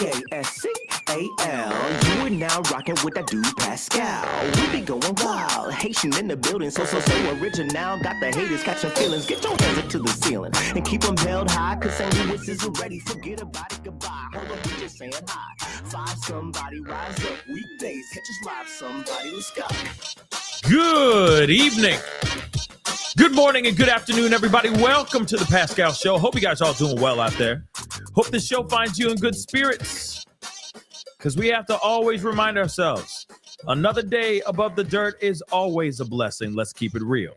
Pascal. You are now rocking with that dude Pascal. We be going wild, Haitian in the building, so original. Got the haters catching feelings. Get your hands up to the ceiling and keep them held high. Cause St. Louis is ready. Forget about it, goodbye. Hold on, we just saying hi. Five somebody, rise up. Weekdays, catch us live. Somebody, let's go. Good evening. Good morning and good afternoon, everybody. Welcome to the Pascal Show. Hope you guys are all doing well out there. Hope this show finds you in good spirits. Because we have to always remind ourselves, another day above the dirt is always a blessing. Let's keep it real.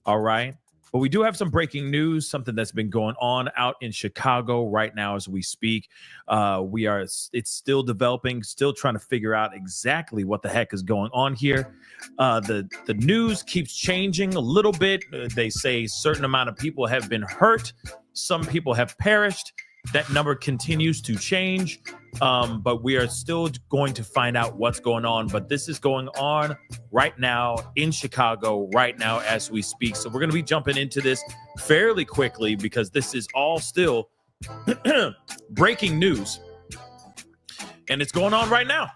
All right. But we do have some breaking news, something that's been going on out in Chicago right now as we speak. It's still developing, still trying to figure out exactly what the heck is going on here. The news keeps changing a little bit. They say a certain amount of people have been hurt. Some people have perished. That number continues to change, but we are still going to find out what's going on. But this is going on right now in Chicago, right now as we speak. So we're going to be jumping into this fairly quickly because this is all still breaking news. And it's going on right now,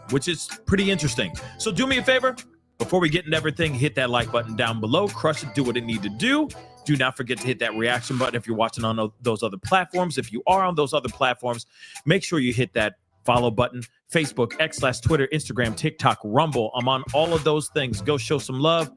which is pretty interesting. So do me a favor. Before we get into everything, hit that like button down below. Crush it. Do what it need to do. Do not forget to hit that reaction button if you're watching on those other platforms. If you are on those other platforms, make sure you hit that follow button. Facebook, X/Twitter, Instagram, TikTok, Rumble. I'm on all of those things. Go show some love.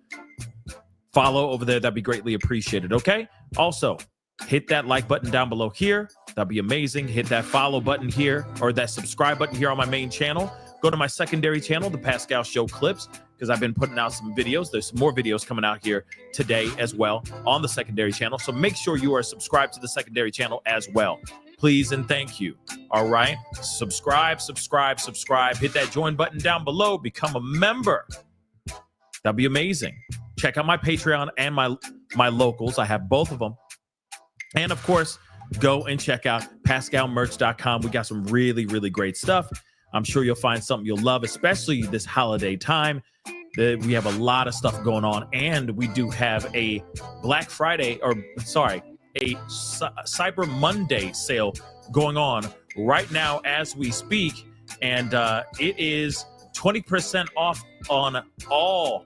Follow over there. That'd be greatly appreciated. Okay. Also, hit that like button down below here. That'd be amazing. Hit that follow button here or that subscribe button here on my main channel. Go to my secondary channel, the Pascal Show Clips, because I've been putting out some videos. There's some more videos coming out here today as well on the secondary channel. So make sure you are subscribed to the secondary channel as well. Please and thank you. All right. Subscribe. Hit that join button down below. Become a member. That'd be amazing. Check out my Patreon and my locals. I have both of them. And of course, go and check out pascalmerch.com. We got some really, really great stuff. I'm sure you'll find something you'll love, especially this holiday time. We have a lot of stuff going on, and we do have a Cyber Monday sale going on right now as we speak, and it is 20% off on all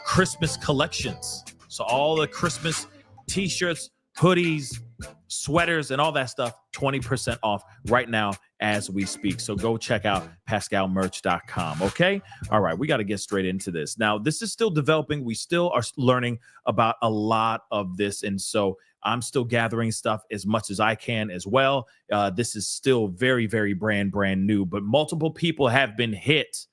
Christmas collections. So all the Christmas t-shirts, hoodies, sweaters, and all that stuff, 20% off right now as we speak. So go check out pascalmerch.com. Okay. All right. We got to get straight into this. Now, this is still developing. We still are learning about a lot of this. And so I'm still gathering stuff as much as I can as well. This is still very, very brand new, but multiple people have been hit.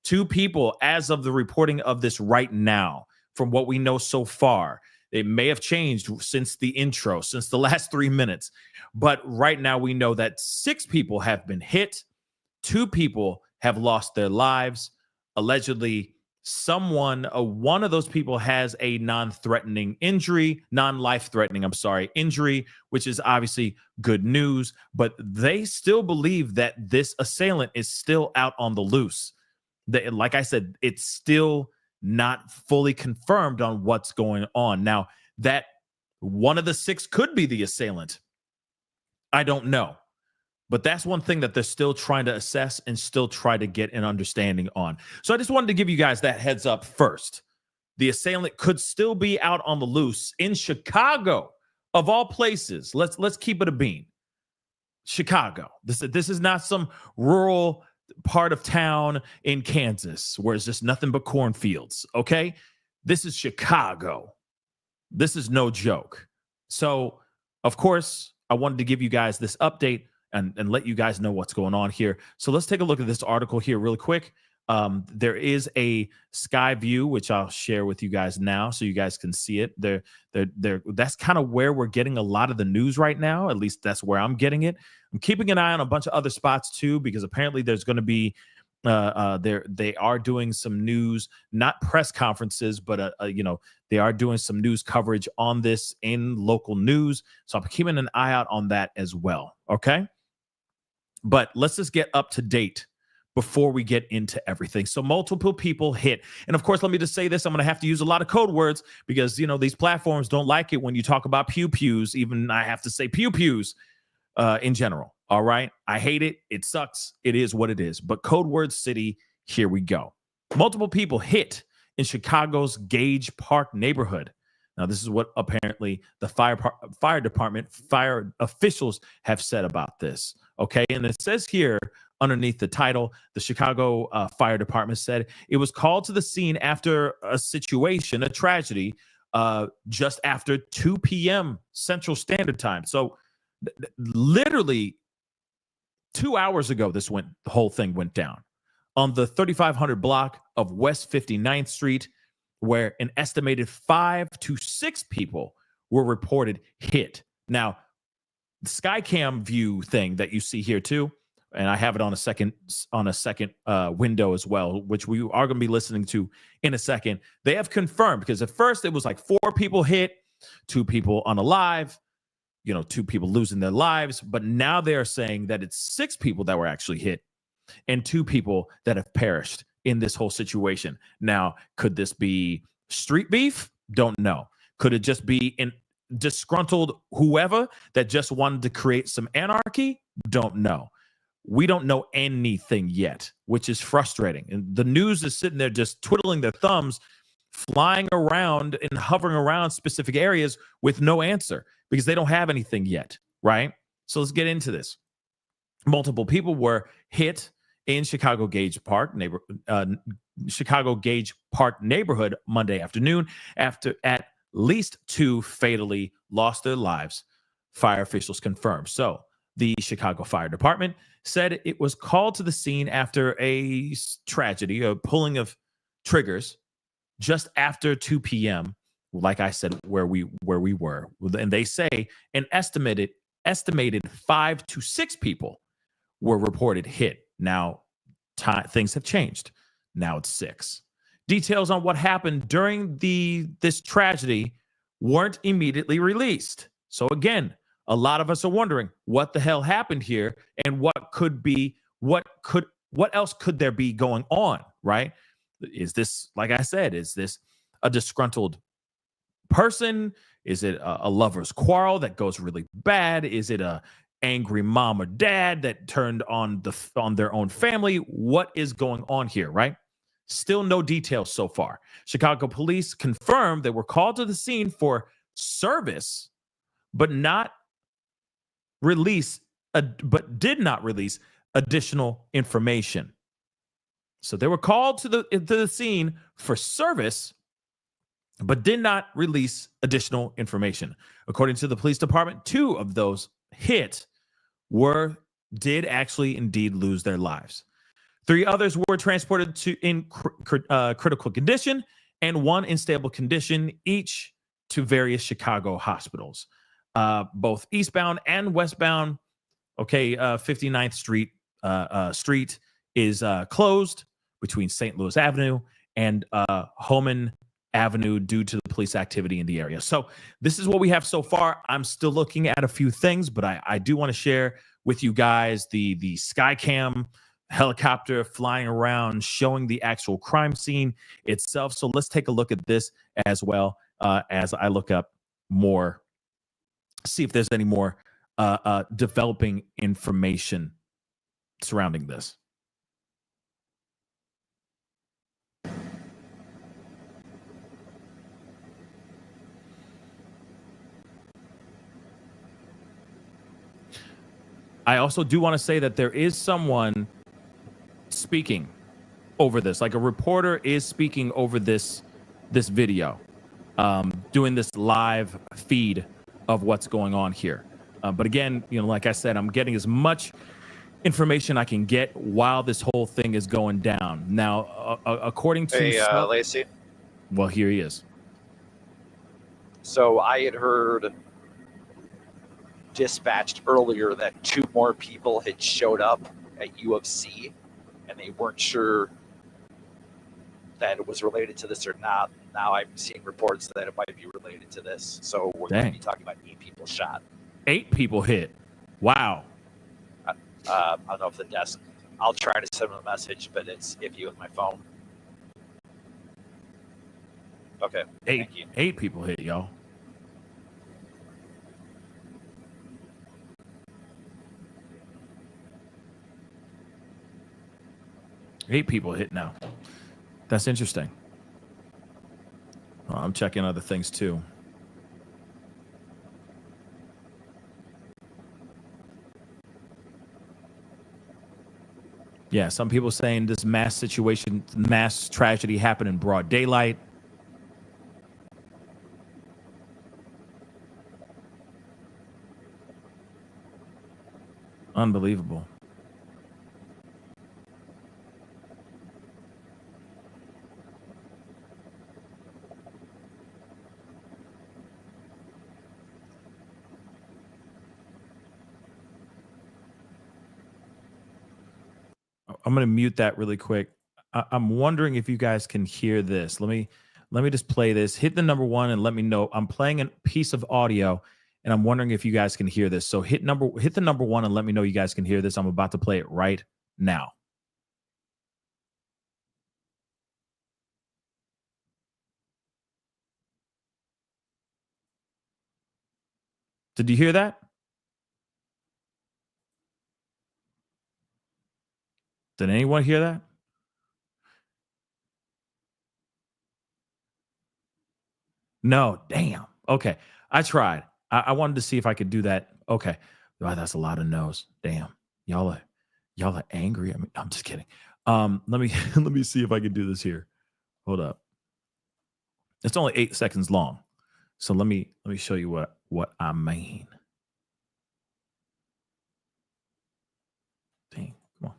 2 people as of the reporting of this right now, from what we know so far. It may have changed since the intro, since the last 3 minutes. But right now we know that 6 people have been hit. 2 people have lost their lives. Allegedly, one of those people has a non-life-threatening injury, which is obviously good news. But they still believe that this assailant is still out on the loose. Like I said, it's still not fully confirmed on what's going on. Now, that one of the 6 could be the assailant, I don't know. But that's one thing that they're still trying to assess and still try to get an understanding on. So I just wanted to give you guys that heads up first. The assailant could still be out on the loose in Chicago, of all places. Let's keep it a bean. Chicago. This is not some rural part of town in Kansas where it's just nothing but cornfields. Okay. This is Chicago. This is no joke. So of course I wanted to give you guys this update and let you guys know what's going on here. So let's take a look at this article here really quick. There is a sky view, which I'll share with you guys now so you guys can see it. That's kind of where we're getting a lot of the news right now. At least that's where I'm getting it. I'm keeping an eye on a bunch of other spots too, because apparently there's going to be they are doing some news, not press conferences, but they are doing some news coverage on this in local news. So I'm keeping an eye out on that as well. Okay. But let's just get up to date before we get into everything. So multiple people hit. And of course, let me just say this. I'm going to have to use a lot of code words because, these platforms don't like it when you talk about pew-pews. Even I have to say pew-pews in general. All right. I hate it. It sucks. It is what it is. But Code Word City, here we go. Multiple people hit in Chicago's Gage Park neighborhood. Now, this is what apparently the fire department, fire officials have said about this. Okay. And it says here underneath the title, the Chicago Fire Department said it was called to the scene after a situation, a tragedy, just after 2 p.m. Central Standard Time. So literally 2 hours ago, the whole thing went down on the 3500 block of West 59th Street, where an estimated 5 to 6 people were reported hit. Now, the Skycam view thing that you see here too, and I have it on a second window as well, which we are going to be listening to in a second. They have confirmed, because at first it was like 4 people hit, 2 people unalive, 2 people losing their lives. But now they are saying that it's 6 people that were actually hit and 2 people that have perished in this whole situation. Now, could this be street beef? Don't know. Could it just be an disgruntled whoever that just wanted to create some anarchy? Don't know. We don't know anything yet, which is frustrating. And the news is sitting there just twiddling their thumbs, flying around and hovering around specific areas with no answer because they don't have anything yet, right? So let's get into this. Multiple people were hit in Chicago Gage Park neighborhood Monday afternoon after at least 2 fatally lost their lives, fire officials confirmed. So the Chicago Fire Department said it was called to the scene after a tragedy, a pulling of triggers, just after 2 p.m., like I said, where we were. And they say an estimated 5 to 6 people were reported hit. Now, things have changed. Now it's 6. Details on what happened during this tragedy weren't immediately released. So again, a lot of us are wondering what the hell happened here and what else could there be going on, right? Is this, like I said, is this a disgruntled person? Is it a lover's quarrel that goes really bad? Is it a angry mom or dad that turned on their own family? What is going on here, right? Still no details so far. Chicago police confirmed they were called to the scene for service, but did not release additional information. So they were called to the scene for service, but did not release additional information. According to the police department, 2 of those hit did actually indeed lose their lives. 3 others were transported in critical condition and 1 in stable condition, each to various Chicago hospitals. Both eastbound and westbound, 59th Street street is closed between St. Louis Avenue and Homan Avenue due to the police activity in the area. So this is what we have so far. I'm still looking at a few things, but I do want to share with you guys the Skycam helicopter flying around showing the actual crime scene itself. So let's take a look at this as well as I look up more, see if there's any more developing information surrounding this. I also do want to say that there is someone speaking over this, like a reporter is speaking over this video, doing this live feed of what's going on here. But again, like I said, I'm getting as much information I can get while this whole thing is going down. Now, according to Lacey. Well, here he is. So I had heard dispatched earlier that 2 more people had showed up at U of C, and they weren't sure that it was related to this or not. Now I'm seeing reports that it might be related to this. So we're going to be talking about 8 people shot. 8 people hit. Wow. I don't know if the desk, I'll try to send them a message, but it's iffy with my phone. Okay. Thank you. 8 people hit, y'all. 8 people hit now. That's interesting. I'm checking other things too. Yeah, some people saying this mass tragedy happened in broad daylight. Unbelievable. I'm going to mute that really quick. I'm wondering if you guys can hear this. Let me just play this. Hit the number 1 and let me know. I'm playing a piece of audio and I'm wondering if you guys can hear this. So hit the number 1 and let me know you guys can hear this. I'm about to play it right now. Did you hear that? Did anyone hear that? No, damn. Okay. I tried. I wanted to see if I could do that. Okay. Wow, that's a lot of no's. Damn. Y'all are angry. I mean, I'm just kidding. Let me let me see if I can do this here. Hold up. It's only 8 seconds long. So let me show you what I mean. Dang, come on.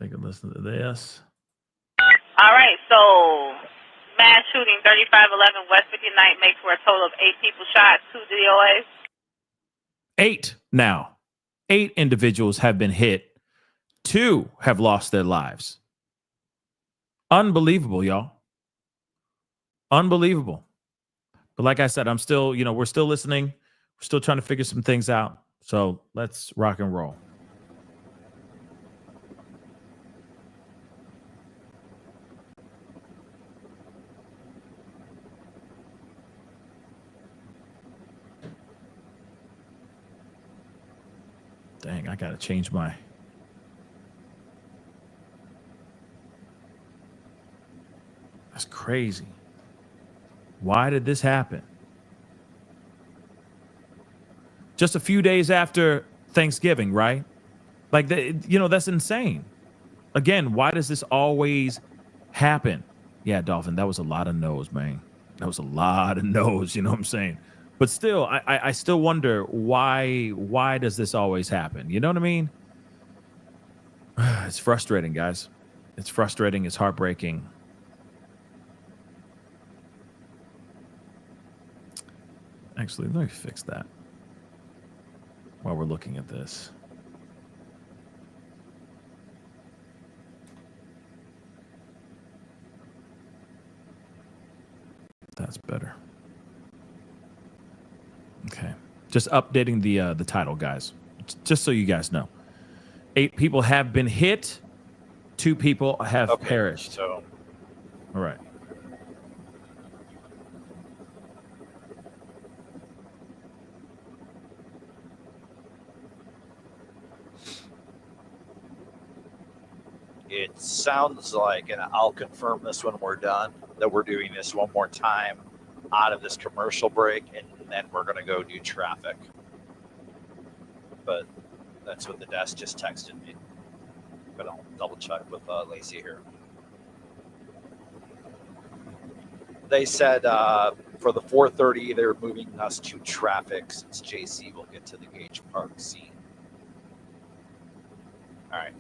Take a listen to this. All right, so mass shooting 3511 West 59th makes for a total of 8 people shot, 2 DOAs. 8 now. 8 individuals have been hit. 2 have lost their lives. Unbelievable, y'all. Unbelievable. But like I said, I'm still, we're still listening. We're still trying to figure some things out. So let's rock and roll. Dang, I got to change my... That's crazy. Why did this happen? Just a few days after Thanksgiving, right? Like, that's insane. Again, why does this always happen? Yeah, Dolphin, that was a lot of no's, man. That was a lot of no's, you know what I'm saying? But still, I still wonder why does this always happen? You know what I mean? It's frustrating, guys. It's frustrating. It's heartbreaking. Actually, let me fix that while we're looking at this. That's better. Okay. Just updating the title, guys. Just so you guys know. 8 people have been hit. 2 people have perished. So, all right. it sounds like, and I'll confirm this when we're done, that we're doing this one more time out of this commercial break, and then we're going to go do traffic. But that's what the desk just texted me. But I'll double check with Lacey here. They said for the 4:30, they're moving us to traffic since JC will get to the Gage Park scene. All right.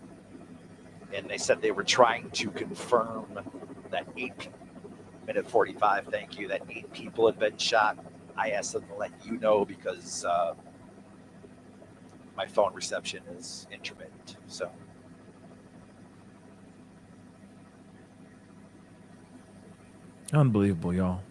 And they said they were trying to confirm that 8-minute 45, thank you, that 8 people had been shot. I asked them to let you know because my phone reception is intermittent. So unbelievable, y'all.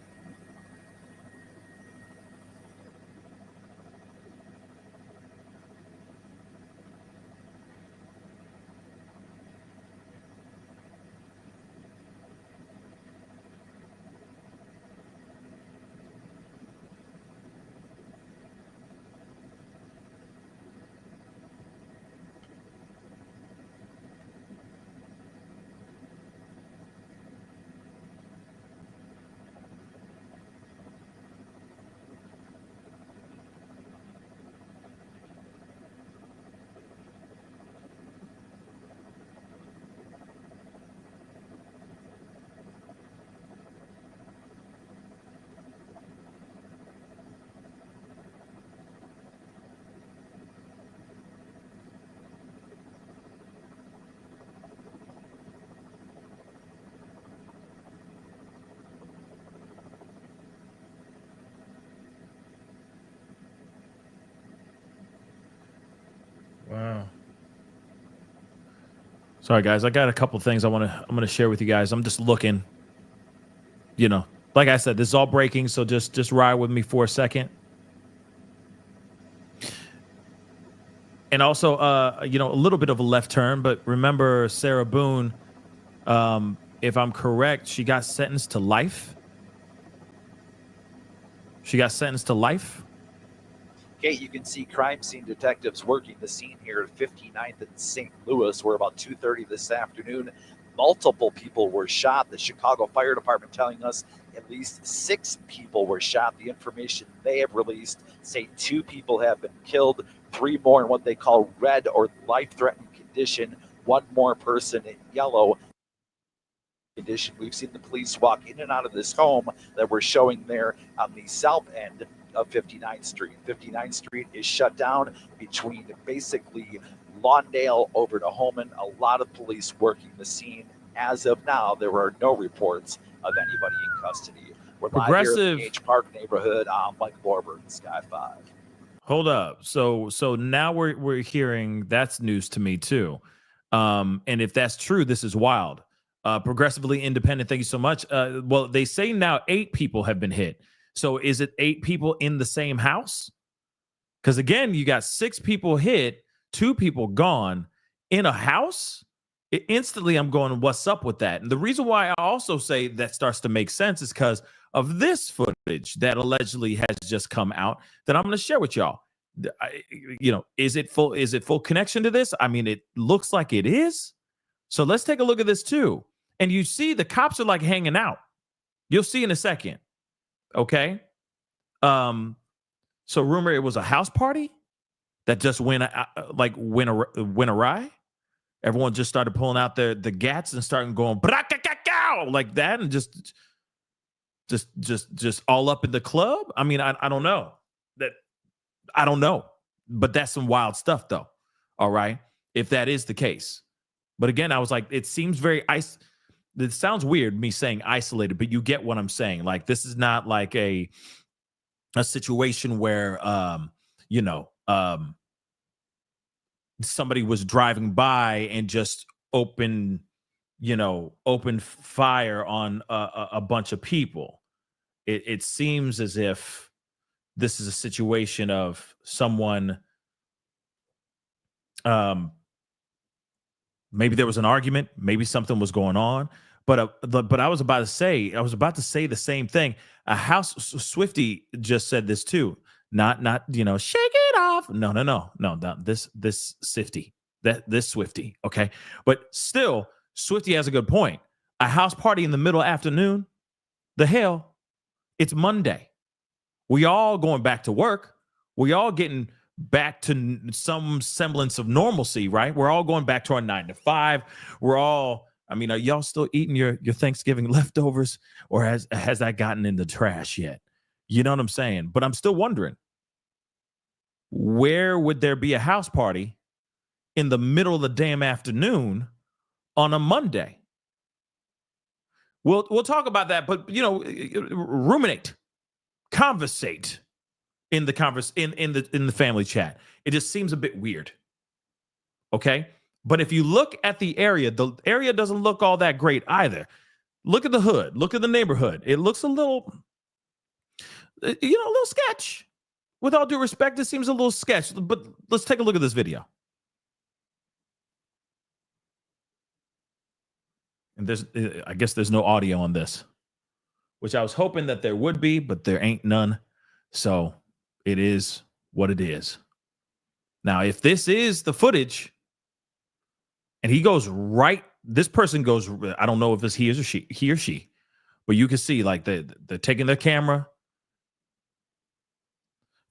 Sorry, guys. I got a couple things I'm gonna share with you guys. I'm just looking. Like I said, this is all breaking, so just ride with me for a second. And also, a little bit of a left turn, but remember Sarah Boone, if I'm correct, she got sentenced to life. Okay, you can see crime scene detectives working the scene here at 59th and St. Louis, where about 2:30 this afternoon, multiple people were shot. The Chicago Fire Department telling us at least 6 people were shot. The information they have released say 2 people have been killed, 3 more in what they call red or life-threatening condition, 1 more person in yellow condition. We've seen the police walk in and out of this home that we're showing there on the south end of 59th Street. 59th Street is shut down between basically Lawndale over to Holman. A lot of police working the scene. As of now, there are no reports of anybody in custody. We're live here in the H Park neighborhood. I'm Mike Borber, Sky 5. Hold up. So now we're hearing that's news to me too. And if that's true, this is wild. Progressively Independent, thank you so much. Well, they say now 8 people have been hit. So is it 8 people in the same house? Because again, you got 6 people hit, 2 people gone in a house. Instantly, I'm going, what's up with that? And the reason why I also say that starts to make sense is because of this footage that allegedly has just come out that I'm going to share with y'all. Is it full connection to this? I mean, it looks like it is. So let's take a look at this too. And you see the cops are like hanging out. You'll see in a second. Okay. So rumor it was a house party that just went awry. Everyone just started pulling out the gats and starting going like that and just all up in the club. I mean, I don't know. I don't know. But that's some wild stuff though. All right. If that is the case. But again, I was like, it seems very it sounds weird me saying isolated, but you get what I'm saying. Like, this is not like a situation where somebody was driving by and just opened fire on a bunch of people. It seems as if this is a situation of someone maybe there was an argument, maybe something was going on, but I was about to say the same thing. A house Swifty just said this too. Not shake it off. No. This Swifty. This Swifty. Okay. But still, Swifty has a good point. A house party in the middle of afternoon. The hell? It's Monday. We all going back to work. We all getting back to some semblance of normalcy, right? We're all going back to our 9 to 5. We're all, I mean, are y'all still eating your Thanksgiving leftovers, or has that gotten in the trash yet? You know what I'm saying? But I'm still wondering, where would there be a house party in the middle of the damn afternoon on a Monday? We'll talk about that, but ruminate, conversate in the in the family chat. It just seems a bit weird. Okay? But if you look at the area doesn't look all that great either. Look at the hood, look at the neighborhood. It looks a little sketch. With all due respect, it seems a little sketch, but let's take a look at this video. And I guess there's no audio on this, which I was hoping that there would be, but there ain't none. So it is what it is. Now, if this is the footage and this person goes, I don't know if it's he or she, but you can see like they're taking their camera.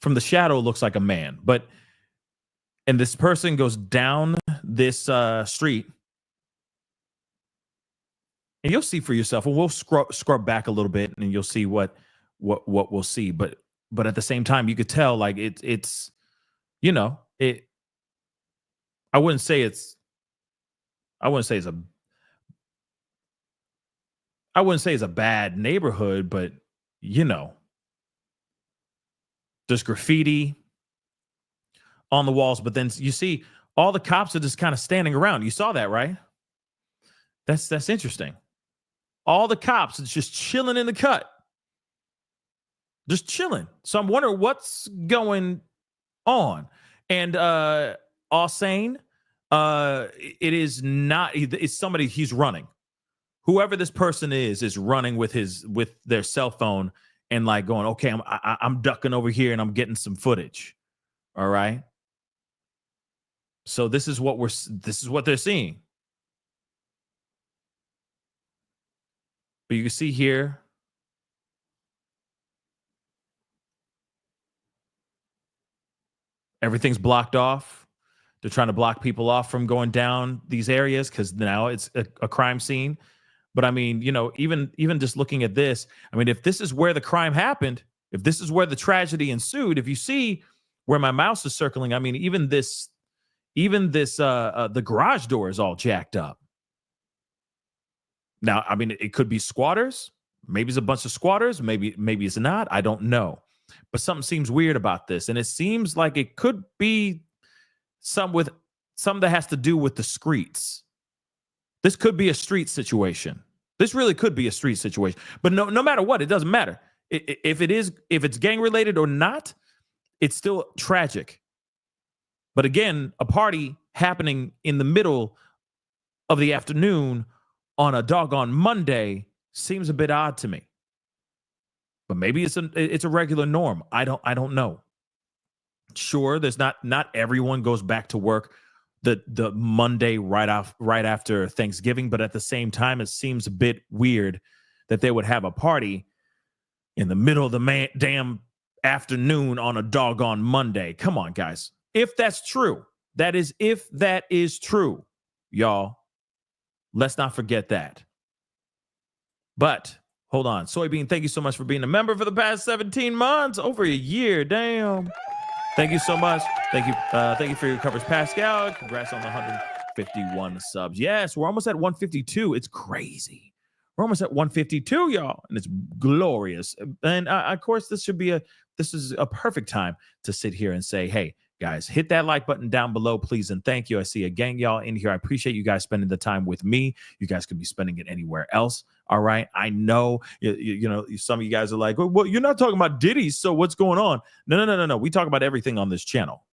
From the shadow, it looks like a man, and this person goes down this street, and you'll see for yourself. And we'll scrub back a little bit, and you'll see what we'll see. But at the same time, you could tell like it's I wouldn't say it's a bad neighborhood, but there's graffiti on the walls, but then you see all the cops are just kind of standing around. You saw that, right? That's interesting. All the cops is just chilling in the cut. Just chilling. So I'm wondering what's going on. And all sane, it is not, it's somebody, he's running. Whoever this person is running with their cell phone and like going, okay, I'm ducking over here and I'm getting some footage. All right. So this is what they're seeing. But you can see here, everything's blocked off. They're trying to block people off from going down these areas because now it's a crime scene. But I mean, even just looking at this, I mean, if this is where the crime happened, if this is where the tragedy ensued, if you see where my mouse is circling, I mean, even this, the garage door is all jacked up. Now, I mean, it could be squatters. Maybe it's a bunch of squatters. Maybe it's not. I don't know. But something seems weird about this. And it seems like it could be something that has to do with the streets. This could be a street situation. This really could be a street situation. But no matter what, it doesn't matter. If it's gang related or not, it's still tragic. But again, a party happening in the middle of the afternoon on a doggone Monday seems a bit odd to me. But maybe it's a regular norm. I don't know. Sure, there's not everyone goes back to work the Monday right after Thanksgiving, but at the same time, it seems a bit weird that they would have a party in the middle of the damn afternoon on a doggone Monday. Come on, guys. If that's true, if that is true, y'all, let's not forget that. But hold on. Soybean, thank you so much for being a member for the past 17 months, over a year. Damn. Thank you so much. Thank you for your coverage, Pascal. Congrats on the 151 subs. Yes, we're almost at 152. It's crazy. We're almost at 152, y'all, and it's glorious. And of course, this is a perfect time to sit here and say, hey, guys, hit that like button down below, please, and thank you. I see a gang y'all in here. I appreciate you guys spending the time with me. You guys could be spending it anywhere else. All right. I know, some of you guys are like, well, you're not talking about Diddy, so what's going on? No. We talk about everything on this channel.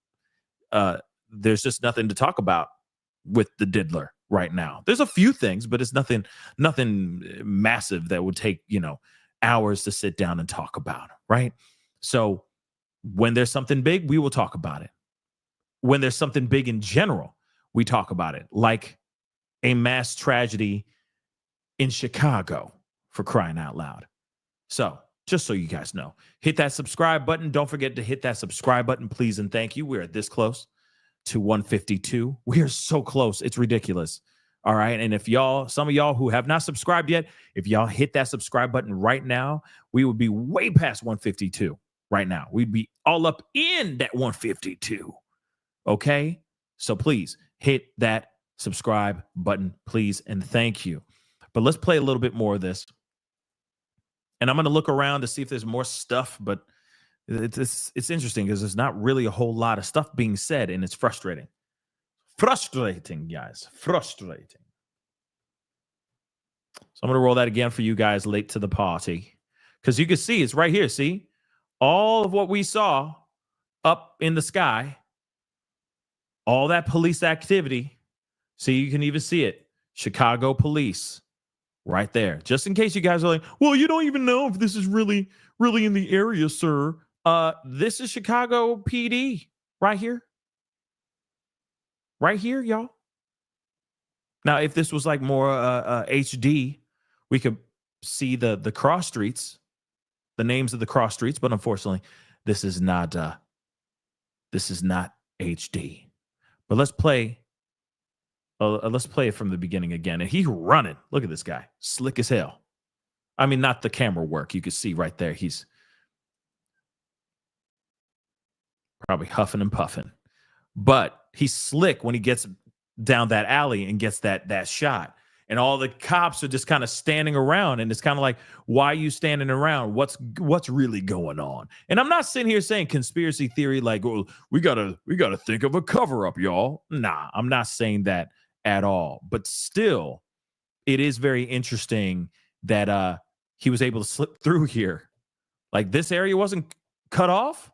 There's just nothing to talk about with the diddler right now. There's a few things, but it's nothing massive that would take, hours to sit down and talk about. Right. So when there's something big, we will talk about it. When there's something big in general, we talk about it, like a mass tragedy in Chicago, for crying out loud. So just so you guys know, hit that subscribe button. Don't forget to hit that subscribe button, please, and thank you. We're this close to 152. We are so close. It's ridiculous. All right. And if some of y'all who have not subscribed yet, if y'all hit that subscribe button right now, we would be way past 152. Right now, we'd be all up in that 152. Okay, so please hit that subscribe button, please, and thank you. But let's play a little bit more of this, and I'm going to look around to see if there's more stuff. But it's interesting because there's not really a whole lot of stuff being said, and it's frustrating. Frustrating, guys. Frustrating. So I'm going to roll that again for you guys late to the party, because you can see it's right here. See? All of what we saw up in the sky, all that police activity. See, you can even see it. Chicago police right there. Just in case you guys are like, well, you don't even know if this is really in the area, sir. This is Chicago PD right here. Right here, y'all. Now, if this was like more HD, we could see the cross streets. The names of the cross streets, but unfortunately, this is not HD. But let's play it from the beginning again. And he's running. Look at this guy, slick as hell. I mean, not the camera work. You can see right there. He's probably huffing and puffing, but he's slick when he gets down that alley and gets that shot. And all the cops are just kind of standing around, and it's kind of like, why are you standing around? What's really going on? And I'm not sitting here saying conspiracy theory like, well, we gotta think of a cover up, y'all. Nah, I'm not saying that at all. But still, it is very interesting that he was able to slip through here. Like this area wasn't cut off.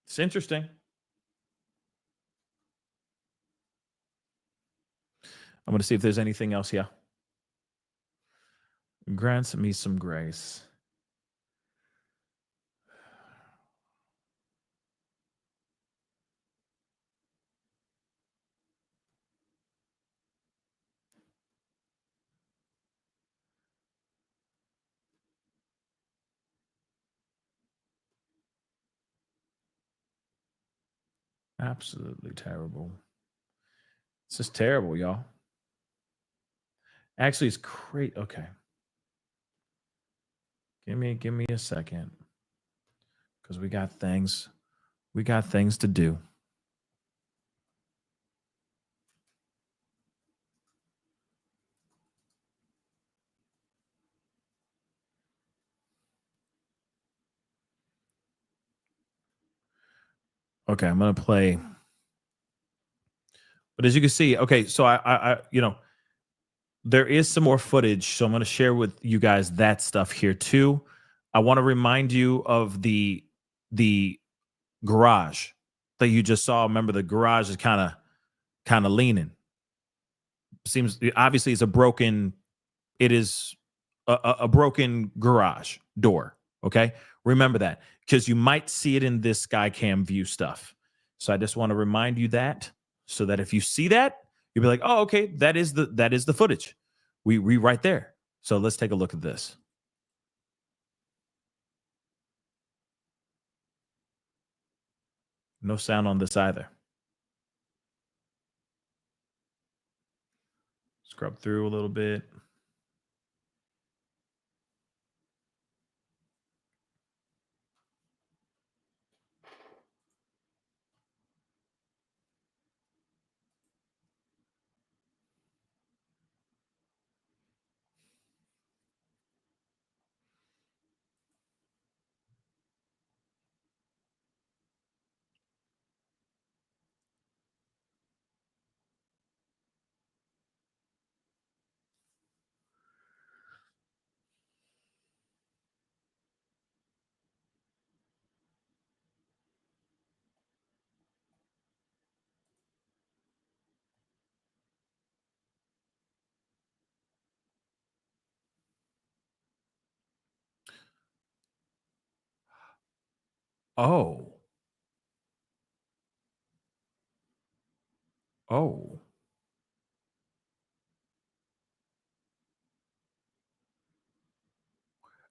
It's interesting. I'm going to see if there's anything else here. Grant me some grace. Absolutely terrible. It's just terrible, y'all. Actually, it's great. Okay. Give me a second. Because we got things to do. Okay, I'm gonna play. But as you can see, okay, so I there is some more footage, so I'm gonna share with you guys that stuff here too. I want to remind you of the garage that you just saw. Remember, the garage is kind of leaning. Seems obviously it's a broken. It is a broken garage door. Okay, remember that because you might see it in this Skycam view stuff. So I just want to remind you that, so that if you see that, you'll be like, oh, okay, that is the footage. We right there. So let's take a look at this. No sound on this either. Scrub through a little bit. Oh. Oh.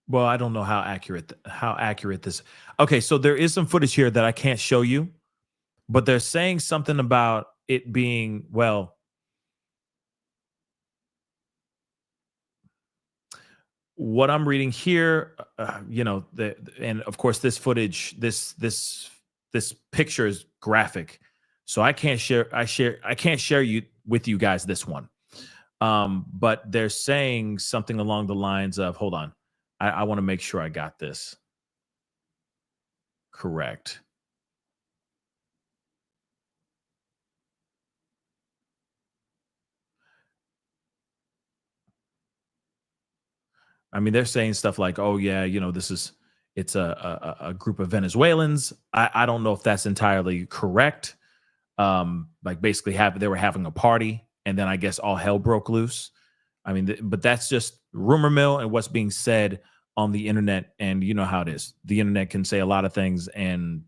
Well, I don't know how accurate this. Okay, so there is some footage here that I can't show you, but they're saying something about it being, well, what I'm reading here, and of course this footage, this picture is graphic, so I can't share you with you guys this one. But they're saying something along the lines of, hold on, I want to make sure I got this correct. I mean, they're saying stuff like, "Oh yeah, it's a group of Venezuelans." I don't know if that's entirely correct. Like basically, they were having a party, and then I guess all hell broke loose. I mean, but that's just rumor mill and what's being said on the internet, and you know how it is. The internet can say a lot of things, and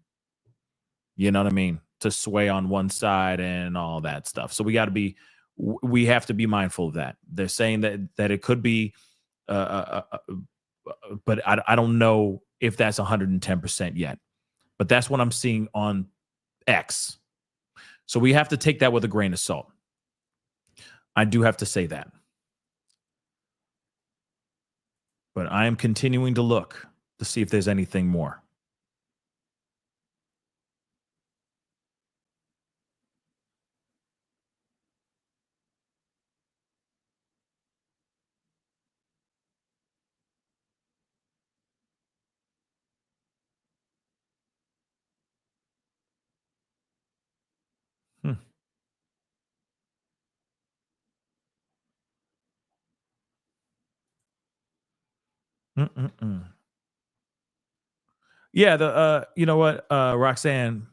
you know what I mean, to sway on one side and all that stuff. So we have to be mindful of that. They're saying that it could be. But I don't know if that's 110% yet. But that's what I'm seeing on X. So we have to take that with a grain of salt. I do have to say that. But I am continuing to look to see if there's anything more. Mm-mm-mm. Yeah, you know what, Roxanne,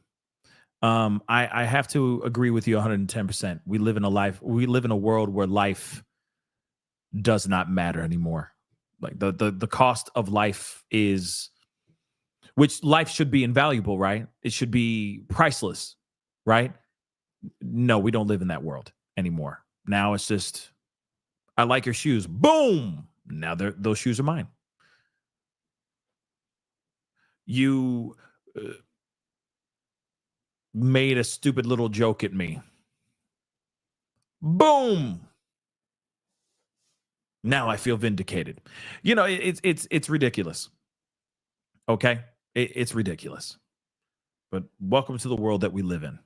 I have to agree with you 110%. We live in a world where life does not matter anymore. Like the cost of life is, which life should be invaluable, right? It should be priceless, right? No, we don't live in that world anymore. Now it's just, I like your shoes. Boom. Now those shoes are mine. You made a stupid little joke at me. Boom. Now I feel vindicated. You know, it's ridiculous. Okay, it's ridiculous. But welcome to the world that we live in.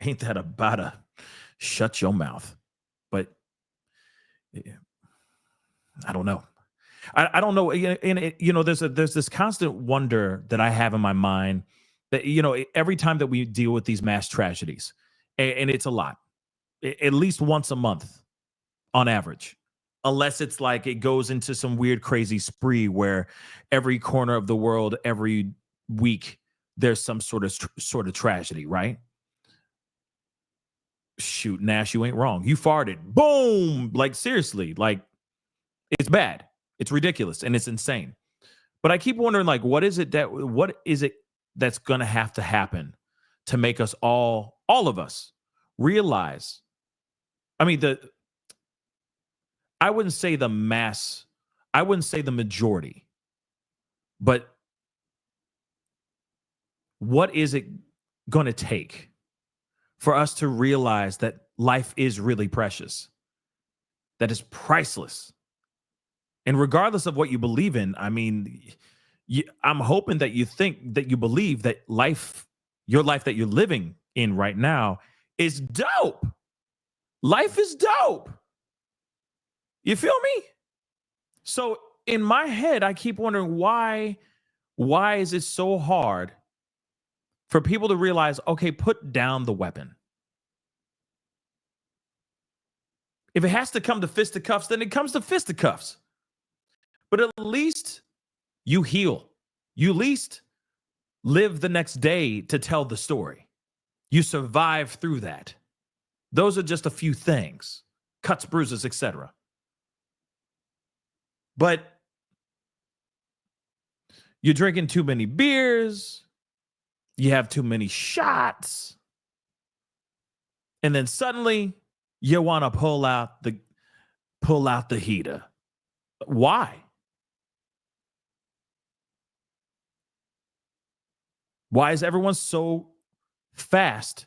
Ain't that about a shut your mouth? But I don't know. I don't know. And there's this constant wonder that I have in my mind that every time that we deal with these mass tragedies, and it's a lot, at least once a month on average, unless it's like it goes into some weird crazy spree where every corner of the world every week there's some sort of tragedy, right? Shoot, Nash, you ain't wrong. You farted. Boom. Like, seriously, like, it's bad. It's ridiculous and it's insane. But I keep wondering, like, what is it that's gonna have to happen to make us all of us realize? I mean, I wouldn't say the mass, I wouldn't say the majority, but what is it gonna take for us to realize that life is really precious, that is priceless? And regardless of what you believe in, I mean, I'm hoping that you believe that your life that you're living in right now is dope. Life is dope. You feel me? So in my head, I keep wondering why is it so hard for people to realize, okay, put down the weapon. If it has to come to fisticuffs, then it comes to fisticuffs. But at least you heal. You at least live the next day to tell the story. You survive through that. Those are just a few things, cuts, bruises, etc. But you're drinking too many beers, you have too many shots, and then suddenly you want to pull out the heater. Why? Why is everyone so fast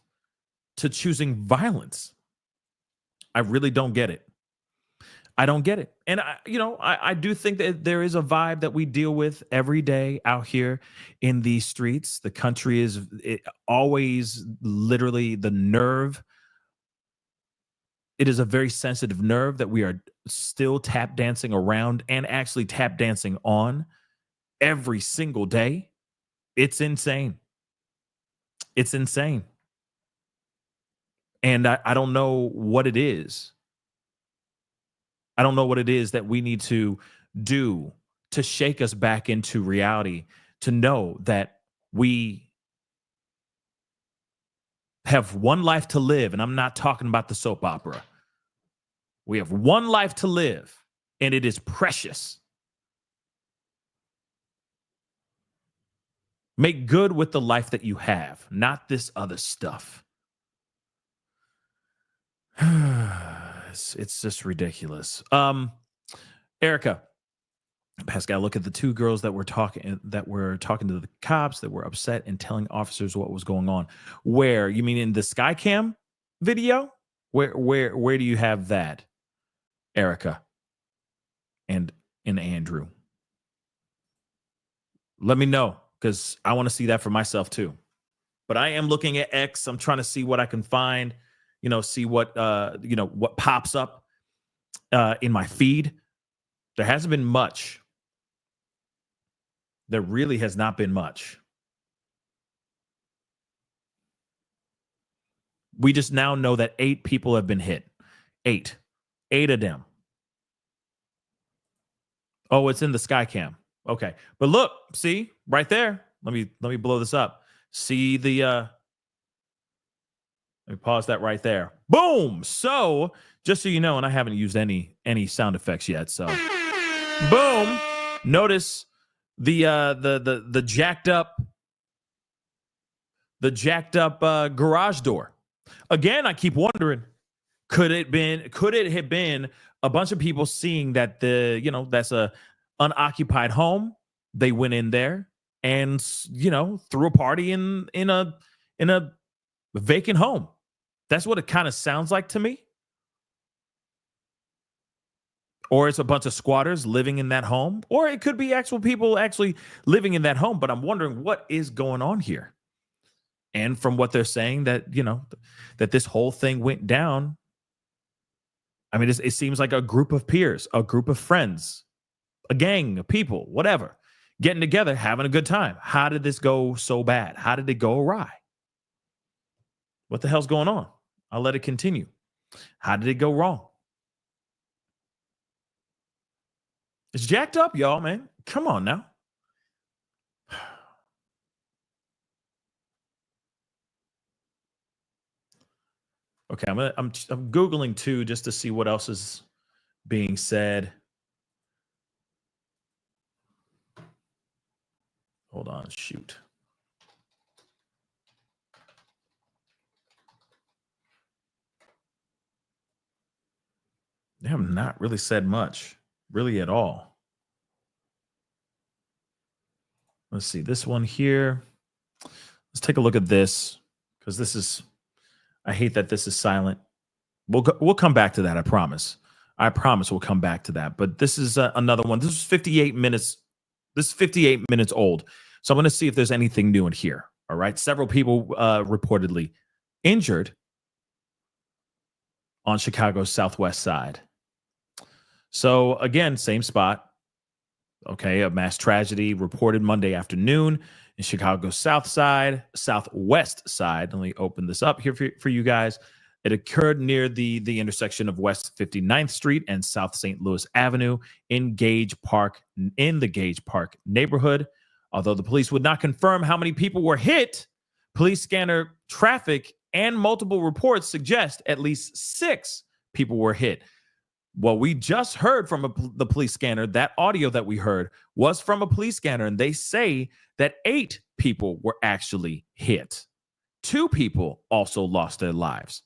to choosing violence? I really don't get it. I don't get it. And I do think that there is a vibe that we deal with every day out here in these streets. The country is always literally the nerve. It is a very sensitive nerve that we are still tap dancing around and actually tap dancing on every single day. It's insane. It's insane. And I don't know what it is. I don't know what it is that we need to do to shake us back into reality, to know that we have one life to live. And I'm not talking about the soap opera. We have one life to live, and it is precious. Make good with the life that you have, not this other stuff. It's just ridiculous. Erica, Pascal, look at the two girls that were talking to the cops, that were upset and telling officers what was going on. Where? You mean in the Skycam video? Where do you have that, Erica and Andrew? Let me know, because I want to see that for myself too. But I am looking at X. I'm trying to see what I can find. See what what pops up in my feed. There hasn't been much. There really has not been much. We just now know that 8 people have been hit. 8 of them. Oh, it's in the sky cam. Okay. But look, see right there. Let me blow this up. See the let me pause that right there. Boom. So just so you know, and I haven't used any sound effects yet. So boom. Notice the jacked up garage door. Again, I keep wondering, could it have been a bunch of people seeing that that's a unoccupied home? They went in there and threw a party in a vacant home. That's what it kind of sounds like to me. Or it's a bunch of squatters living in that home, or it could be actual people actually living in that home. But I'm wondering what is going on here. And from what they're saying, that that this whole thing went down. I mean, it seems like a group of peers, a group of friends, a gang of people, whatever, getting together, having a good time. How did this go so bad? How did it go awry? What the hell's going on? I'll let it continue. How did it go wrong? It's jacked up, y'all, man. Come on now. Okay, I'm Googling too, just to see what else is being said. Hold on, shoot. They have not really said much, really at all. Let's see this one here. Let's take a look at this, because this is, I hate that this is silent. We'll come back to that. I promise. We'll come back to that. But this is another one. This is 58 minutes. This is 58 minutes old. So I'm going to see if there's anything new in here. All right. Several people reportedly injured on Chicago's southwest side. So again, same spot. Okay. A mass tragedy reported Monday afternoon in Chicago's southwest side. Let me open this up here for you guys. It occurred near the intersection of West 59th Street and South St. Louis Avenue in the Gage Park neighborhood. Although the police would not confirm how many people were hit, police scanner traffic and multiple reports suggest at least 6 people were hit. Well, we just heard from the police scanner. That audio that we heard was from a police scanner, and they say that 8 people were actually hit. 2 people also lost their lives.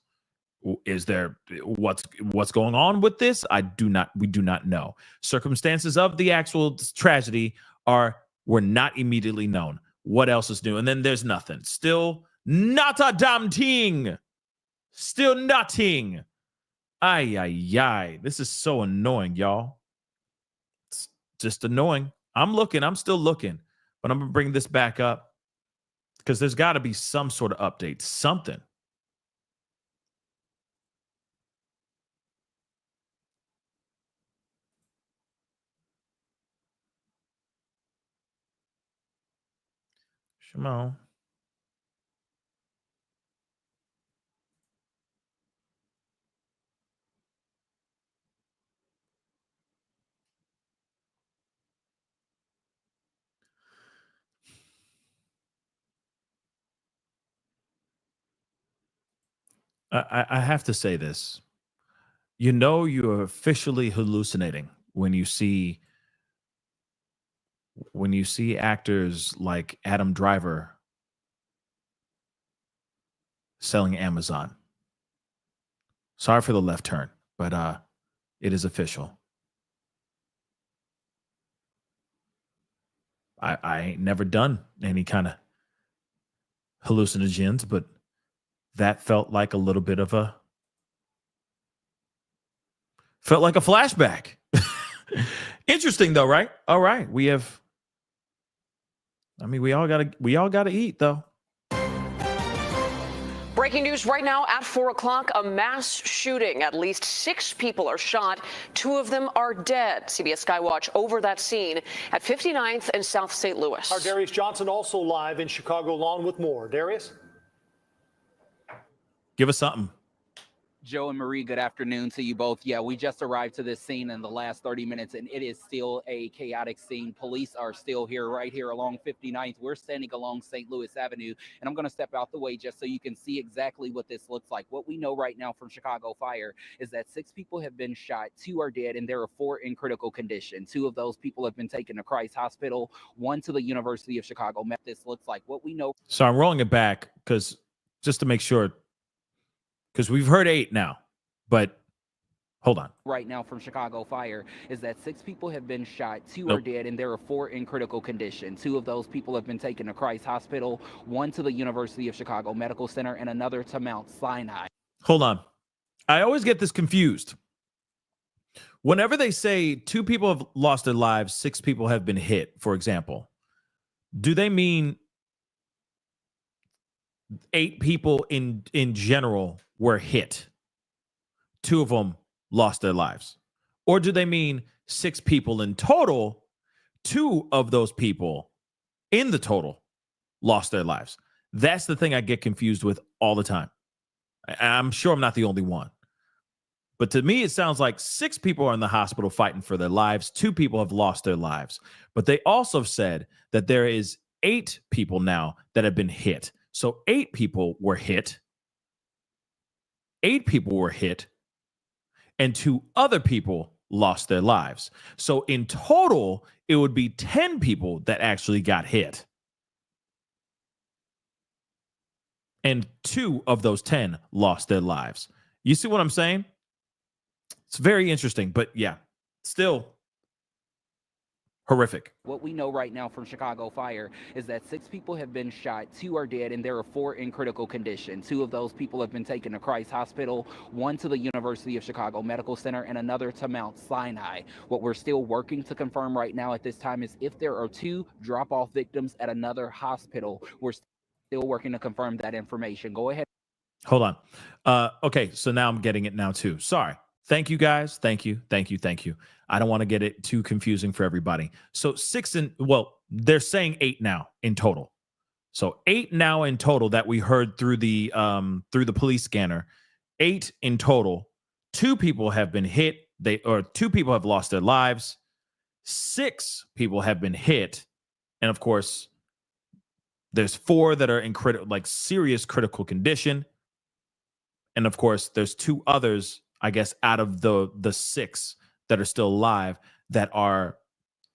Is there what's going on with this? We do not know. Circumstances of the actual tragedy were not immediately known. What else is new? And then there's nothing. Still not a damn thing. Still nothing. Ay. This is so annoying, y'all. It's just annoying. I'm still looking, but I'm gonna bring this back up because there's got to be some sort of update, something. Shimon. I have to say this. You're officially hallucinating when you see actors like Adam Driver selling Amazon. Sorry for the left turn, but it is official. I ain't never done any kind of hallucinogens, but that felt like a little bit of a flashback. Interesting though, right? All right. We all gotta eat though. Breaking news right now at 4 o'clock, a mass shooting. At least 6 people are shot. 2 of them are dead. CBS Skywatch over that scene at 59th and South St. Louis. Our Darius Johnson also live in Chicago along with more. Darius? Give us something. Joe and Marie, good afternoon to you both. Yeah, we just arrived to this scene in the last 30 minutes, and it is still a chaotic scene. Police are still here, right here along 59th. We're standing along St. Louis Avenue, and I'm going to step out the way just so you can see exactly what this looks like. What we know right now from Chicago Fire is that 6 people have been shot, 2 are dead, and there are 4 in critical condition. 2 of those people have been taken to Christ Hospital, 1 to the University of Chicago. This looks like what we know. So I'm rolling it back because just to make sure, because we've heard 8 now, but hold on. Right now from Chicago Fire is that 6 people have been shot, 2 Nope. are dead, and there are 4 in critical condition. 2 of those people have been taken to Christ Hospital, 1 to the University of Chicago Medical Center, and another to Mount Sinai. Hold on. I always get this confused. Whenever they say 2 people have lost their lives, 6 people have been hit, for example, do they mean 8 people in general were hit? 2 of them lost their lives. Or do they mean 6 people in total? 2 of those people in the total lost their lives. That's the thing I get confused with all the time. I'm sure I'm not the only one. But to me, it sounds like 6 people are in the hospital fighting for their lives. 2 people have lost their lives. But they also said that there is 8 people now that have been hit. So 8 people were hit. 8 people were hit. And 2 other people lost their lives. So in total, it would be 10 people that actually got hit. And 2 of those 10 lost their lives. You see what I'm saying? It's very interesting, but yeah, still horrific. What we know right now from Chicago Fire is that 6 people have been shot, 2 are dead, and there are 4 in critical condition. 2 of those people have been taken to Christ Hospital, 1 to the University of Chicago Medical Center, and another to Mount Sinai. What we're still working to confirm right now at this time is if there are 2 drop-off victims at another hospital. We're still working to confirm that information. Go ahead. Hold on. Okay, so now I'm getting it now too. Sorry. Thank you, guys. Thank you. I don't want to get it too confusing for everybody. So 6 and, well, they're saying 8 now in total. So 8 now in total that we heard through the police scanner. 8 in total. 2 people have been hit. 2 people have lost their lives. 6 people have been hit, and of course, there's 4 that are in serious critical condition, and of course, there's 2 others, I guess, out of the 6 that are still alive that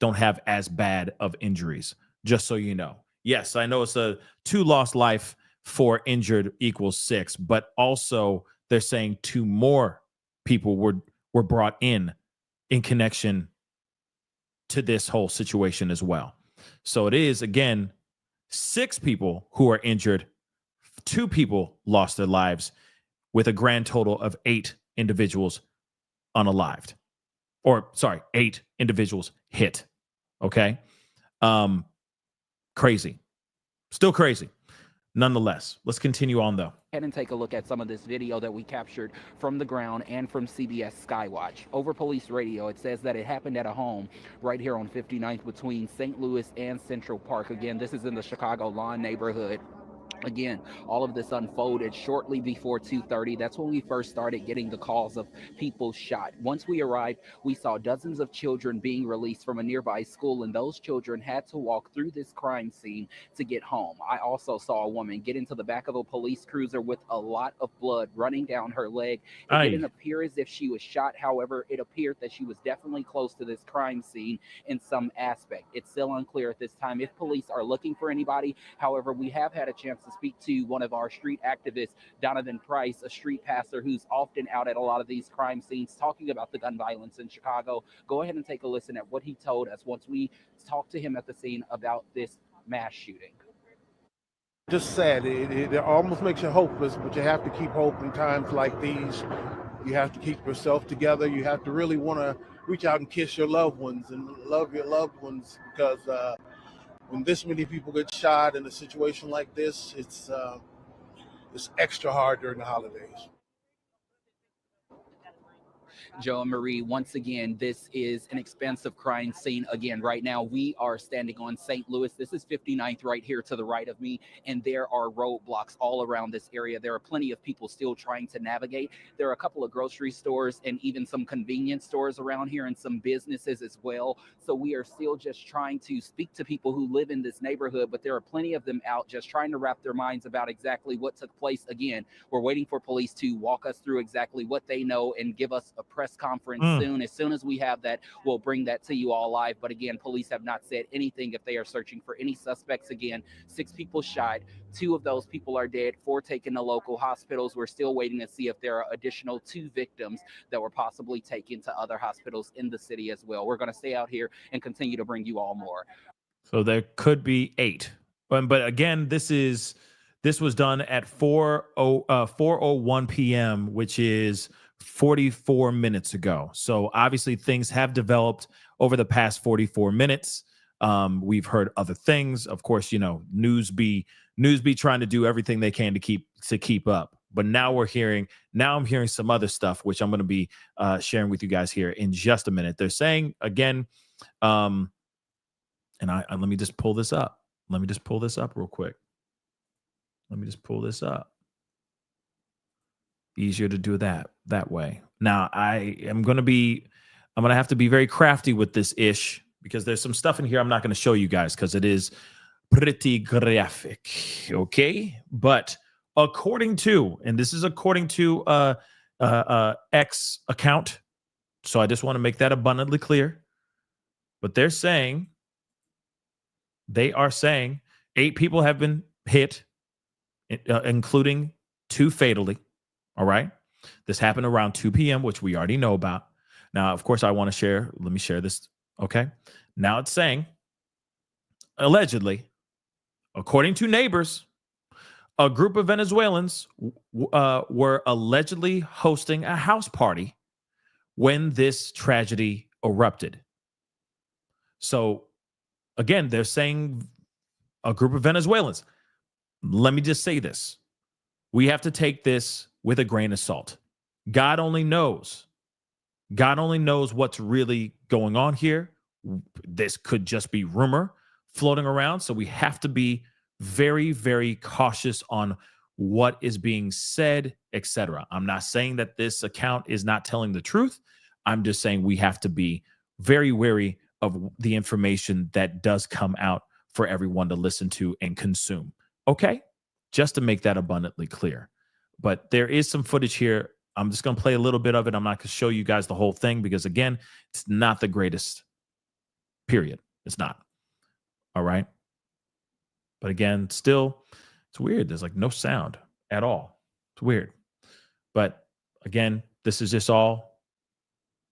don't have as bad of injuries. Just so you know. Yes, I know it's a 2 lost life, 4 injured equals 6, but also they're saying 2 more people were brought in connection to this whole situation as well. So it is, again, 6 people who are injured, 2 people lost their lives, with a grand total of 8 individuals unalived. Or, sorry, 8 individuals hit. Okay? Crazy. Still crazy. Nonetheless, let's continue on, though. And take a look at some of this video that we captured from the ground and from CBS Skywatch. Over police radio, it says that it happened at a home right here on 59th between St. Louis and Central Park. Again, this is in the Chicago Lawn neighborhood. Again, all of this unfolded shortly before 2:30. That's when we first started getting the calls of people shot. Once we arrived, we saw dozens of children being released from a nearby school, and those children had to walk through this crime scene to get home. I also saw a woman get into the back of a police cruiser with a lot of blood running down her leg. It didn't appear as if she was shot. However, it appeared that she was definitely close to this crime scene in some aspect. It's still unclear at this time if police are looking for anybody. However, we have had a chance to speak to one of our street activists, Donovan Price, a street pastor who's often out at a lot of these crime scenes talking about the gun violence in Chicago. Go ahead and take a listen at what he told us once we talked to him at the scene about this mass shooting. Just sad. It almost makes you hopeless, but you have to keep hope in times like these. You have to keep yourself together. You have to really want to reach out and kiss your loved ones and love your loved ones, because when this many people get shot in a situation like this, it's extra hard during the holidays. Joe and Marie, once again, this is an expensive crime scene. Again, right now we are standing on St. Louis. This is 59th right here to the right of me, and there are roadblocks all around this area. There are plenty of people still trying to navigate. There are a couple of grocery stores and even some convenience stores around here and some businesses as well. So we are still just trying to speak to people who live in this neighborhood, but there are plenty of them out just trying to wrap their minds about exactly what took place. Again, we're waiting for police to walk us through exactly what they know and give us a press conference soon. As soon as we have that, we'll bring that to you all live. But again, police have not said anything if they are searching for any suspects. Again, 6 people shot, 2 of those people are dead, 4 taken to local hospitals. We're still waiting to see if there are additional 2 victims that were possibly taken to other hospitals in the city as well. We're going to stay out here and continue to bring you all more. So there could be 8. But again, this was done at 4:01 p.m., which is 44 minutes ago. So obviously things have developed over the past 44 minutes. We've heard other things. Of course, news be trying to do everything they can to keep up. But now I'm hearing some other stuff, which I'm going to be sharing with you guys here in just a minute. They're saying again, and let me just pull this up. Let me just pull this up real quick. Let me just pull this up. Easier to do that way. Now I'm going to have to be very crafty with this ish, because there's some stuff in here I'm not going to show you guys because it is pretty graphic. Okay. But according to X account. So I just want to make that abundantly clear. But they are saying 8 people have been hit, including 2 fatally. All right. This happened around 2 p.m., which we already know about. Now, of course, let me share this. Okay. Now it's saying, allegedly, according to neighbors, a group of Venezuelans were allegedly hosting a house party when this tragedy erupted. So again, they're saying a group of Venezuelans. Let me just say this. We have to take this with a grain of salt. God only knows what's really going on here. This could just be rumor floating around. So we have to be very, very cautious on what is being said, etc. I'm not saying that this account is not telling the truth. I'm just saying we have to be very wary of the information that does come out for everyone to listen to and consume. Okay? Just to make that abundantly clear. But there is some footage here. I'm just going to play a little bit of it. I'm not going to show you guys the whole thing because, again, it's not the greatest. Period. It's not. All right? But again, still, it's weird. There's like no sound at all. It's weird. But again, this is just all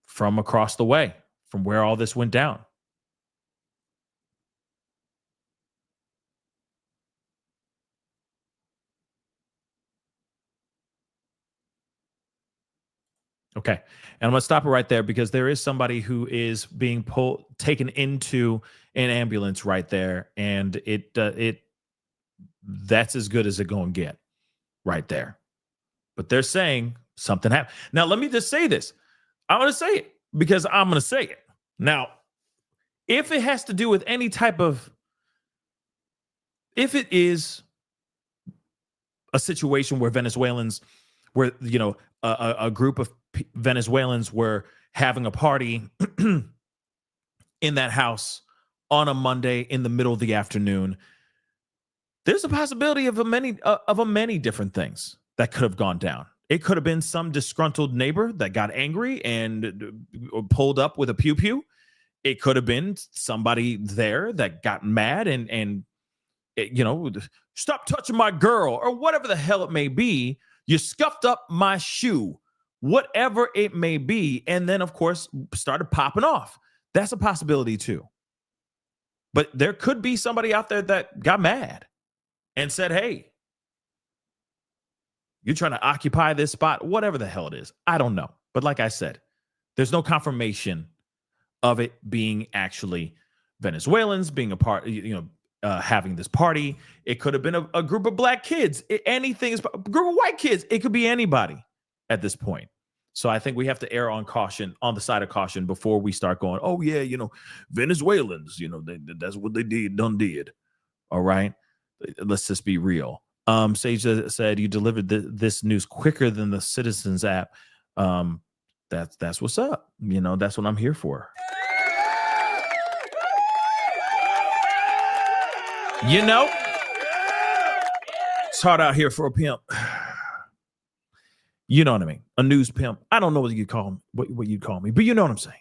from across the way, from where all this went down. Okay. And I'm going to stop it right there because there is somebody who is being taken into an ambulance right there. And that's as good as it's going to get right there. But they're saying something happened. Now, let me just say this. I'm going to say it because I'm going to say it. Now, if it has to do with any type of, if it is a situation where Venezuelans, where, a group of Venezuelans were having a party in that house on a Monday in the middle of the afternoon, there's a possibility of many different things that could have gone down. It could have been some disgruntled neighbor that got angry and pulled up with a pew-pew. It could have been somebody there that got mad and stop touching my girl or whatever the hell it may be. You scuffed up my shoe, whatever it may be. And then, of course, started popping off. That's a possibility too. But there could be somebody out there that got mad and said, hey, you're trying to occupy this spot, whatever the hell it is. I don't know. But like I said, there's no confirmation of it being actually Venezuelans being a part, having this party. It could have been a group of black kids. Anything is a group of white kids. It could be anybody at this point. So I think we have to err on the side of caution before we start going, oh, yeah, Venezuelans, that's what they did. All right. Let's just be real. Sage said you delivered this news quicker than the Citizens app. That's what's up. That's what I'm here for. It's hard out here for a pimp. You know what I mean? A news pimp. I don't know what you'd call him, what you'd call me, but you know what I'm saying.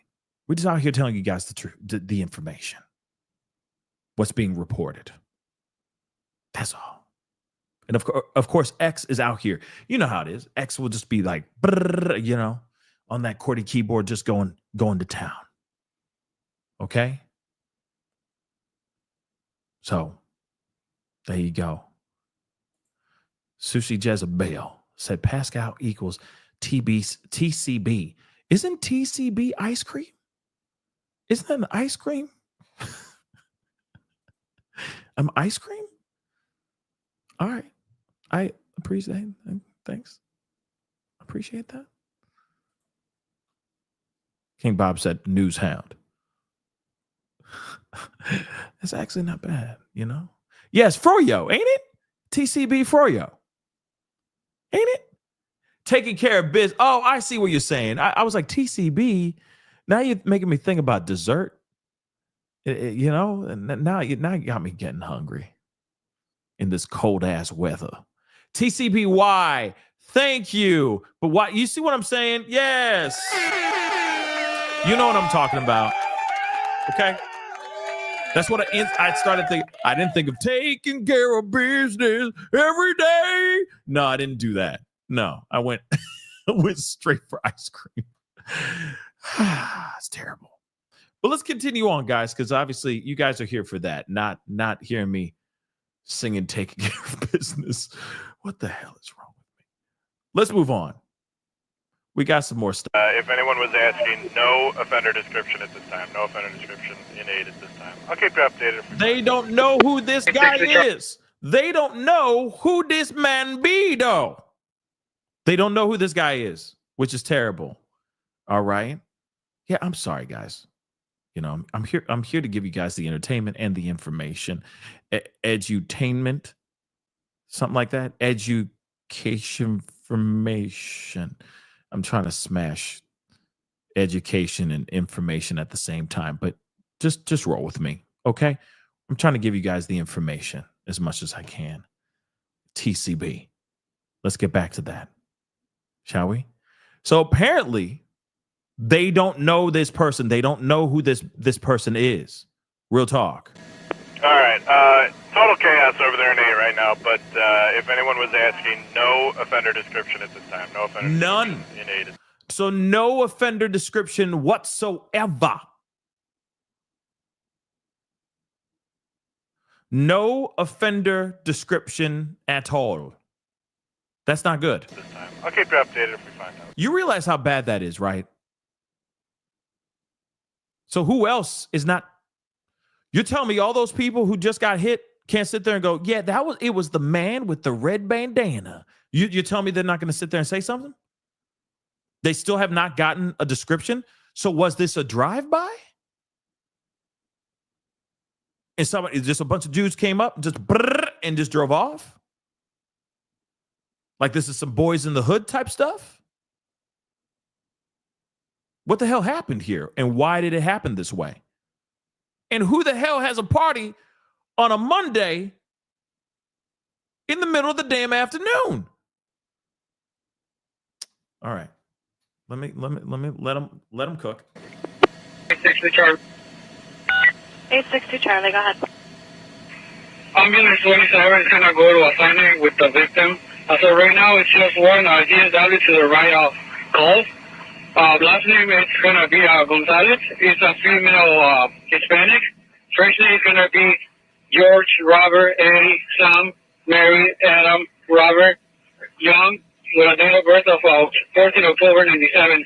We're just out here telling you guys the truth, the information, what's being reported. That's all. And of course, X is out here. You know how it is. X will just be like, on that QWERTY keyboard, just going to town. Okay? So, there you go. Sushi Jezebel said Pascal equals TCB. Isn't TCB ice cream? Isn't that an ice cream? Ice cream? All right. I appreciate it. Thanks. Appreciate that. King Bob said news hound. It's actually not bad, Yes, Froyo, ain't it? TCB Froyo. Ain't it? Taking care of business. Oh, I see what you're saying. I was like, TCB. Now you're making me think about dessert. And now you got me getting hungry in this cold ass weather. TCBY. Thank you. But why? You see what I'm saying? Yes. You know what I'm talking about. Okay. That's what I started thinking. I didn't think of taking care of business every day. No, I didn't do that. No, I went straight for ice cream. It's terrible. But let's continue on, guys, because obviously you guys are here for that, not hearing me singing taking care of business. What the hell is wrong with me? Let's move on. We got some more stuff. If anyone was asking, no offender description at this time. No offender description in aid at this time. I'll keep you updated. They don't know who this guy is. They don't know who this man be, though. They don't know who this guy is, which is terrible. All right. Yeah, I'm sorry, guys. I'm here to give you guys the entertainment and the information. Edutainment, something like that. Education information. I'm trying to smash education and information at the same time, but just roll with me, okay? I'm trying to give you guys the information as much as I can. TCB. Let's get back to that, shall we? So apparently, they don't know this person. They don't know who this person is. Real talk. All right. Total chaos over there in A right now, but if anyone was asking, no offender description at this time. No offender None. In A. So no offender description whatsoever. No offender description at all. That's not good. This time. I'll keep you updated if we find out. You realize how bad that is, right? So who else is not? You're telling me all those people who just got hit can't sit there and go, yeah, it was the man with the red bandana. You're telling me they're not going to sit there and say something? They still have not gotten a description. So was this a drive-by? And just a bunch of dudes came up and just drove off? Like this is some boys in the hood type stuff? What the hell happened here? And why did it happen this way? And who the hell has a party on a Monday in the middle of the damn afternoon? All right. Let them cook. 862 Charlie. 862 Charlie, go ahead. Ambulance 27 is going to go to assignment with the victim. So right now it's just one GSW to the right of call. Last name is going to be Gonzalez. It's a female Hispanic. First name is going to be George, Robert, Eddie, Sam, Mary, Adam, Robert, Young, with a date of birth of 14 October 97.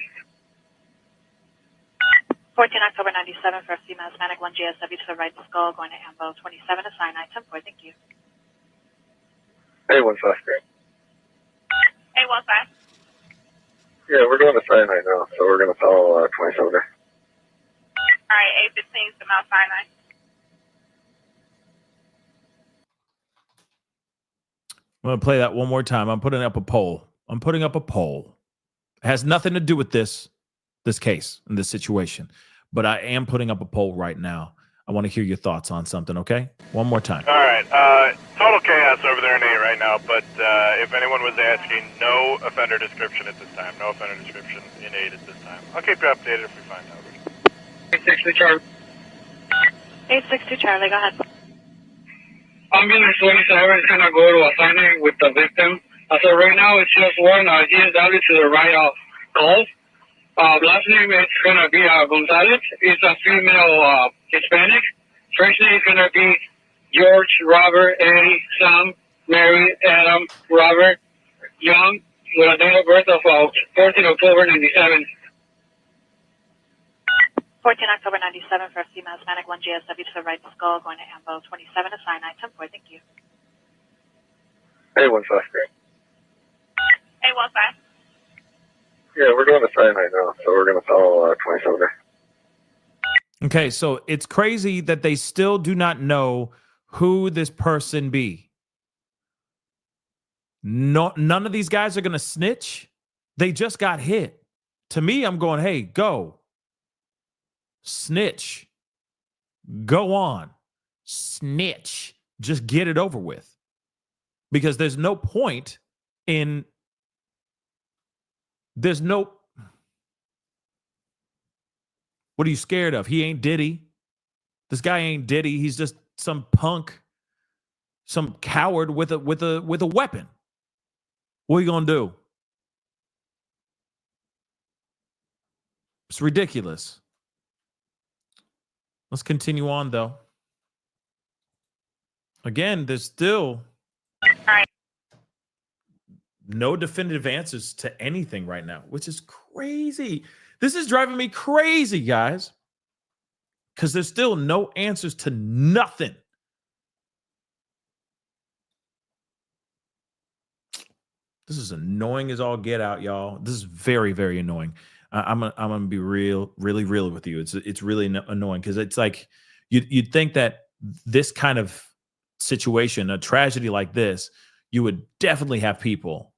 14 October 97 for a female Hispanic, 1 GSW to the right of skull, going to AMBO 27, assign item 4, thank you. 815. 815. Yeah, we're going to Sinai now, so we're going to follow 27 there. All right, 815 to Mount Sinai. I'm going to play that one more time. I'm putting up a poll. It has nothing to do with this case and this situation, but I am putting up a poll right now. I want to hear your thoughts on something, okay? One more time. All right. Total chaos over there in 8 right now, but if anyone was asking, no offender description at this time. No offender description in 8 at this time. I'll keep you updated if we find out. 860 Charlie. 862 Charlie, go ahead. Ambulance 27 is going to go to a signing with the victim. So right now it's just one GSW to the right of call. Last name is going to be Gonzalez. It's a female Hispanic. First name is going to be George, Robert, Eddie, Sam, Mary, Adam, Robert, Young, with a date of birth of 14 October 97. 14 October 97 for a female Hispanic, 1 GSW to the right of skull, going to Ambo 27 to Sinai, 10-4, thank you. Hey, 1 5, great. 815. Yeah, we're going to Sinai now, so we're going to follow 27 there. Okay, so it's crazy that they still do not know who this person be. No, none of these guys are going to snitch. They just got hit. To me, I'm going, hey, go. Snitch. Go on. Snitch. Just get it over with. Because there's no point in... There's no... What are you scared of? He ain't Diddy. This guy ain't Diddy. He's just some punk, some coward with a weapon. What are you gonna do? It's ridiculous. Let's continue on, though. Again, there's still no definitive answers to anything right now, which is crazy. This is driving me crazy, guys, because there's still no answers to nothing. This is annoying as all get out, y'all. This is very, very annoying. I'm gonna be really real with you. It's really annoying because it's like you'd think that this kind of situation, a tragedy like this, you would definitely have people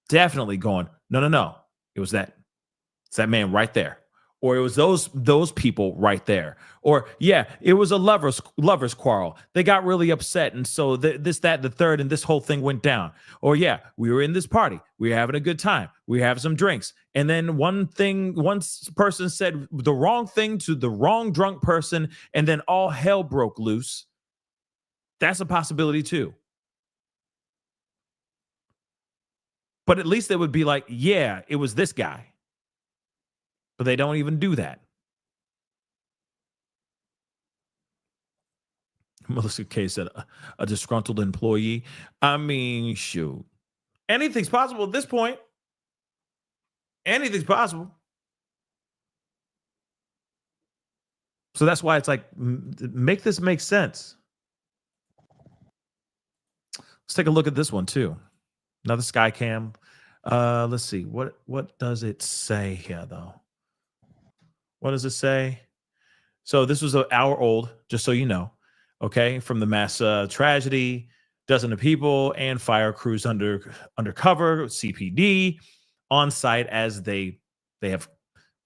definitely going, no. It's that man right there. Or it was those people right there. Or, yeah, it was a lovers quarrel. They got really upset. And so this, that, the third, and this whole thing went down. Or, yeah, we were in this party. We were having a good time. We were having some drinks. And then one person said the wrong thing to the wrong drunk person, and then all hell broke loose. That's a possibility too. But at least they would be like, yeah, it was this guy. But they don't even do that. Melissa K said, a disgruntled employee. I mean, shoot. Anything's possible at this point. Anything's possible. So that's why it's like, make this make sense. Let's take a look at this one too. Another sky cam. Let's see. What does it say here, though? What does it say? So this was an hour old, just so you know. Okay, from the mass tragedy, dozen of people and fire crews undercover, CPD, on site as they have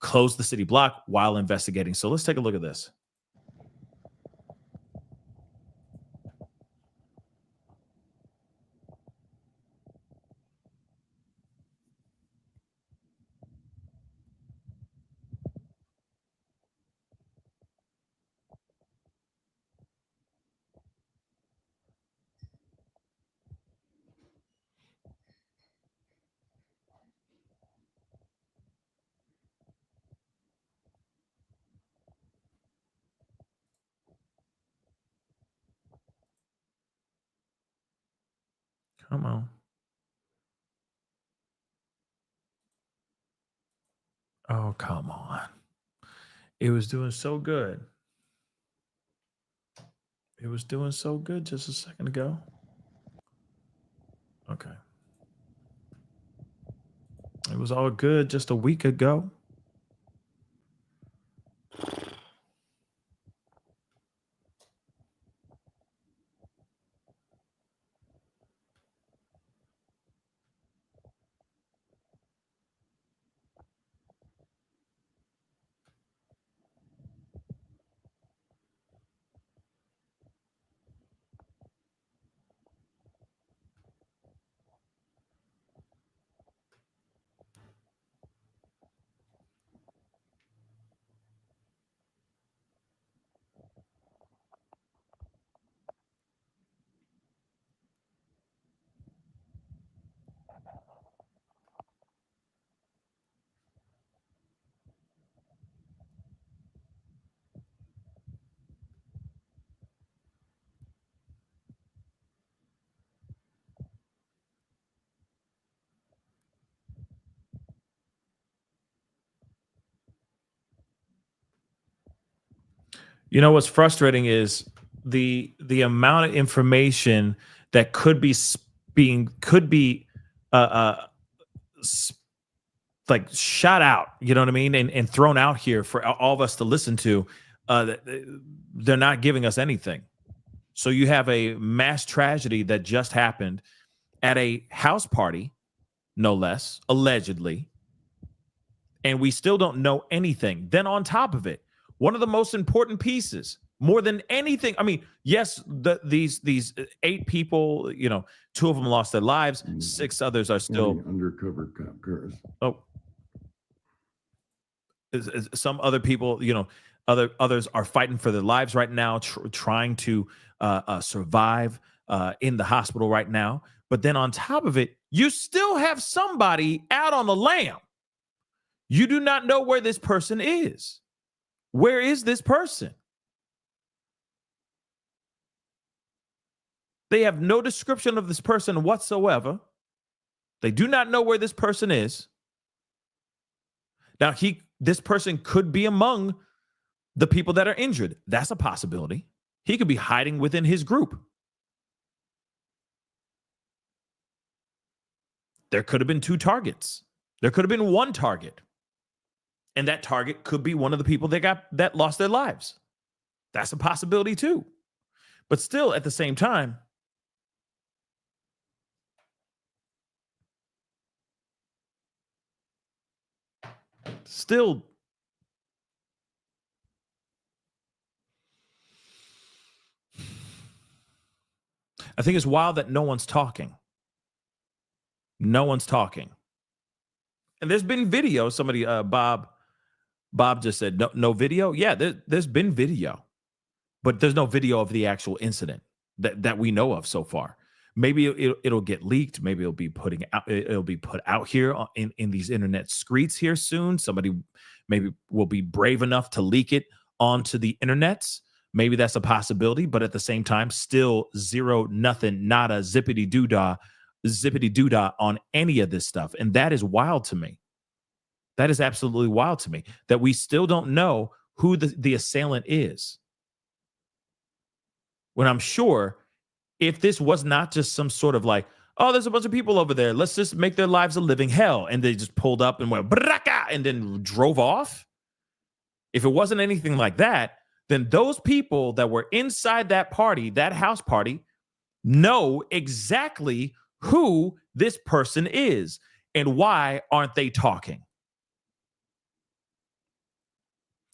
closed the city block while investigating. So let's take a look at this. Come on. Oh, come on. It was doing so good. It was doing so good just a second ago. Okay. It was all good just a week ago. You know what's frustrating is the amount of information that could be uh, uh like shot out, you know what I mean, and thrown out here for all of us to listen to. They're not giving us anything. So you have a mass tragedy that just happened at a house party, no less, allegedly, and we still don't know anything. Then on top of it, one of the most important pieces, more than anything, I mean, yes, these 8 people, you know, 2 of them lost their lives, 6 others are still undercover cop cars. Oh, some other people, you know, others are fighting for their lives right now, trying to survive in the hospital right now. But then on top of it, you still have somebody out on the lam. You do not know where this person is. Where is this person? They have no description of this person whatsoever. They do not know where this person is. Now, this person could be among the people that are injured. That's a possibility. He could be hiding within his group. There could have been 2 targets. There could have been 1 target. And that target could be one of the people that lost their lives. That's a possibility too. But still, at the same time, still, I think it's wild that no one's talking. No one's talking. And there's been video. Somebody, Bob just said, no video. Yeah, there's been video, but there's no video of the actual incident that we know of so far. Maybe it'll get leaked. Maybe it'll be put out here in these internet streets here soon. Somebody maybe will be brave enough to leak it onto the internets. Maybe that's a possibility, but at the same time, still zero, nothing, nada, zippity doodah on any of this stuff. And that is wild to me. That is absolutely wild to me that we still don't know who the assailant is. When I'm sure if this was not just some sort of like, oh, there's a bunch of people over there, let's just make their lives a living hell, and they just pulled up and went braka and then drove off. If it wasn't anything like that, then those people that were inside that party, that house party, know exactly who this person is and why aren't they talking?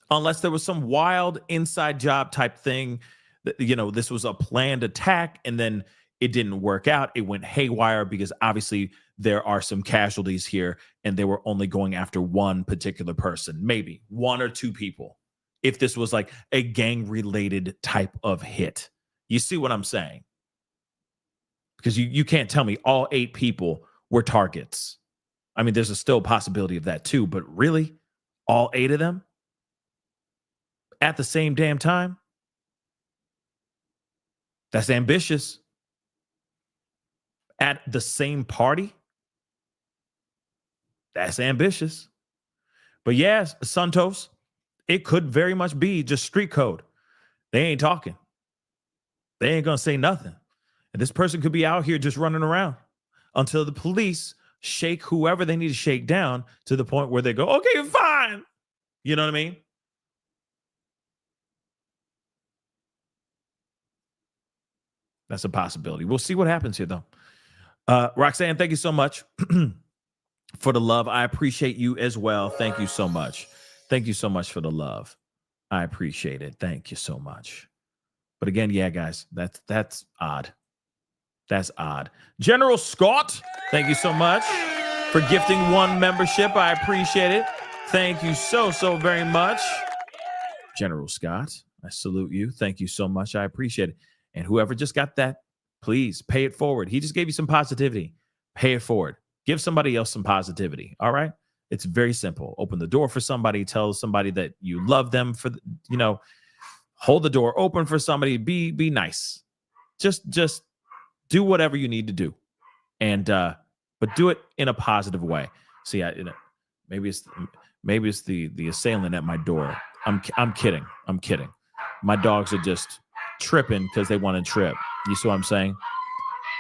Unless there was some wild inside job type thing that, you know, this was a planned attack and then it didn't work out. It went haywire because obviously there are some casualties here and they were only going after one particular person, maybe 1 or 2 people. If this was like a gang related type of hit, you see what I'm saying? Because you can't tell me all 8 people were targets. I mean, there's still a possibility of that too, but really all 8 of them at the same damn time? That's ambitious. At the same party? That's ambitious. But yes, Santos, it could very much be just street code. They ain't talking. They ain't going to say nothing. And this person could be out here just running around until the police shake whoever they need to shake down to the point where they go, okay, fine. You know what I mean? That's a possibility. We'll see what happens here, though. Roxanne, thank you so much for the love. I appreciate you as well. Thank you so much. Thank you so much for the love. I appreciate it. Thank you so much. But again, yeah, guys, that's odd. That's odd. General Scott, thank you so much for gifting 1 membership. I appreciate it. Thank you so very much. General Scott, I salute you. Thank you so much. I appreciate it. And whoever just got that, please pay it forward. He just gave you some positivity. Pay it forward. Give somebody else some positivity. All right? It's very simple. Open the door for somebody. Tell somebody that you love them. Hold the door open for somebody. Be nice. Just do whatever you need to do, and but do it in a positive way. See, maybe it's the assailant at my door. I'm kidding. I'm kidding. My dogs are just tripping because they want to trip. You see what I'm saying?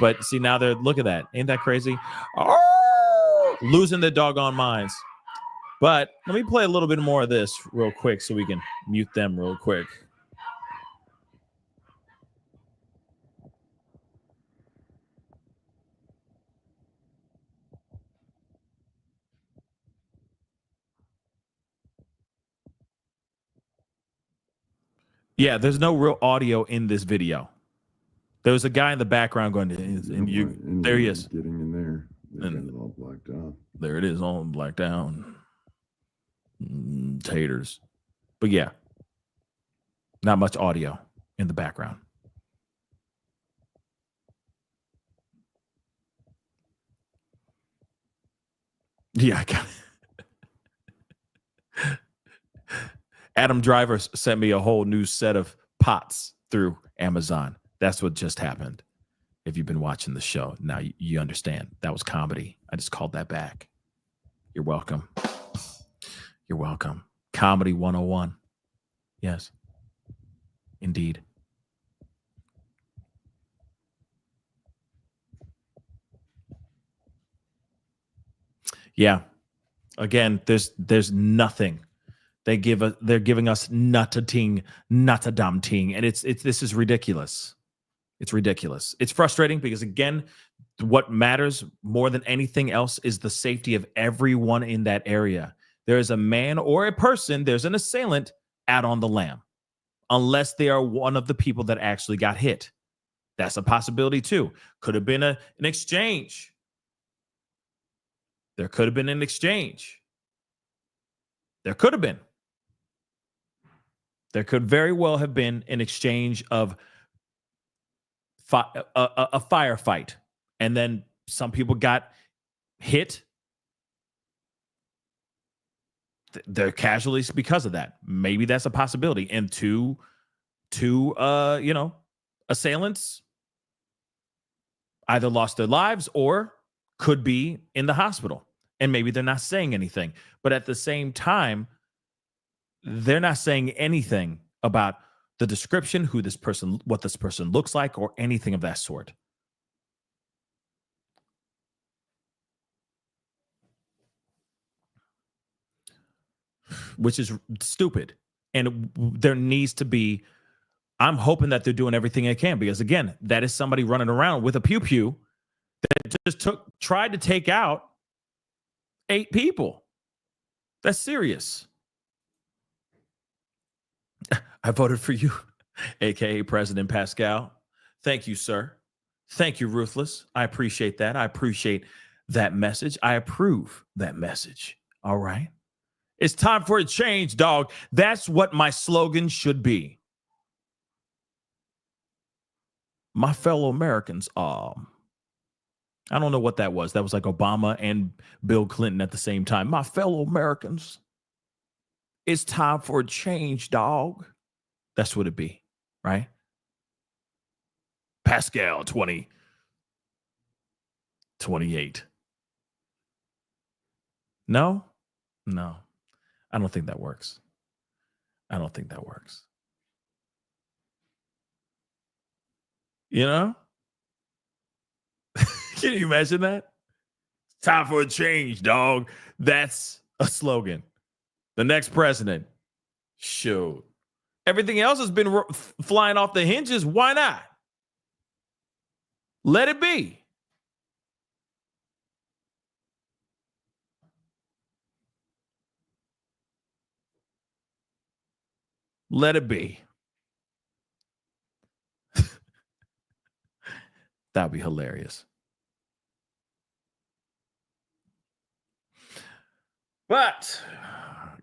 But see, now look at that. Ain't that crazy? Oh, losing their doggone minds. But let me play a little bit more of this real quick so we can mute them real quick. Yeah, there's no real audio in this video. There was a guy in the background going, and there he is. Getting in there. They got it all blacked out. There it is, all blacked out. Taters. But yeah, not much audio in the background. Yeah, I got it. Adam Driver sent me a whole new set of pots through Amazon. That's what just happened. If you've been watching the show, now you understand. That was comedy. I just called that back. You're welcome. You're welcome. Comedy 101. Yes, indeed. Yeah. Again, there's nothing. They're giving us nutating, nutadamting, and this is ridiculous. It's ridiculous. It's frustrating because again, what matters more than anything else is the safety of everyone in that area. There is a man or a person, there's an assailant out on the lam, unless they are one of the people that actually got hit. That's a possibility too. Could have been an exchange. There could have been an exchange. There could have been. There could very well have been an exchange of a firefight, and then some people got hit. They're casualties because of that. Maybe that's a possibility. And two assailants either lost their lives or could be in the hospital. And maybe they're not saying anything. But at the same time, they're not saying anything about the description, what this person looks like, or anything of that sort. Which is stupid. And there needs to be, I'm hoping that they're doing everything they can, because again, that is somebody running around with a pew-pew that just tried to take out 8 people. That's serious. I voted for you, aka President Pascal. Thank you, sir. Thank you, Ruthless. I appreciate that. I appreciate that message. I approve that message. All right. It's time for a change, dog. That's what my slogan should be. My fellow Americans, I don't know what that was. That was like Obama and Bill Clinton at the same time. My fellow Americans, it's time for a change, dog. That's what it'd be, right? Pascal 2028. No. I don't think that works. I don't think that works. You know? Can you imagine that? Time for a change, dog. That's a slogan. The next president. Shoot. Everything else has been flying off the hinges. Why not? Let it be. Let it be. That'd be hilarious. But,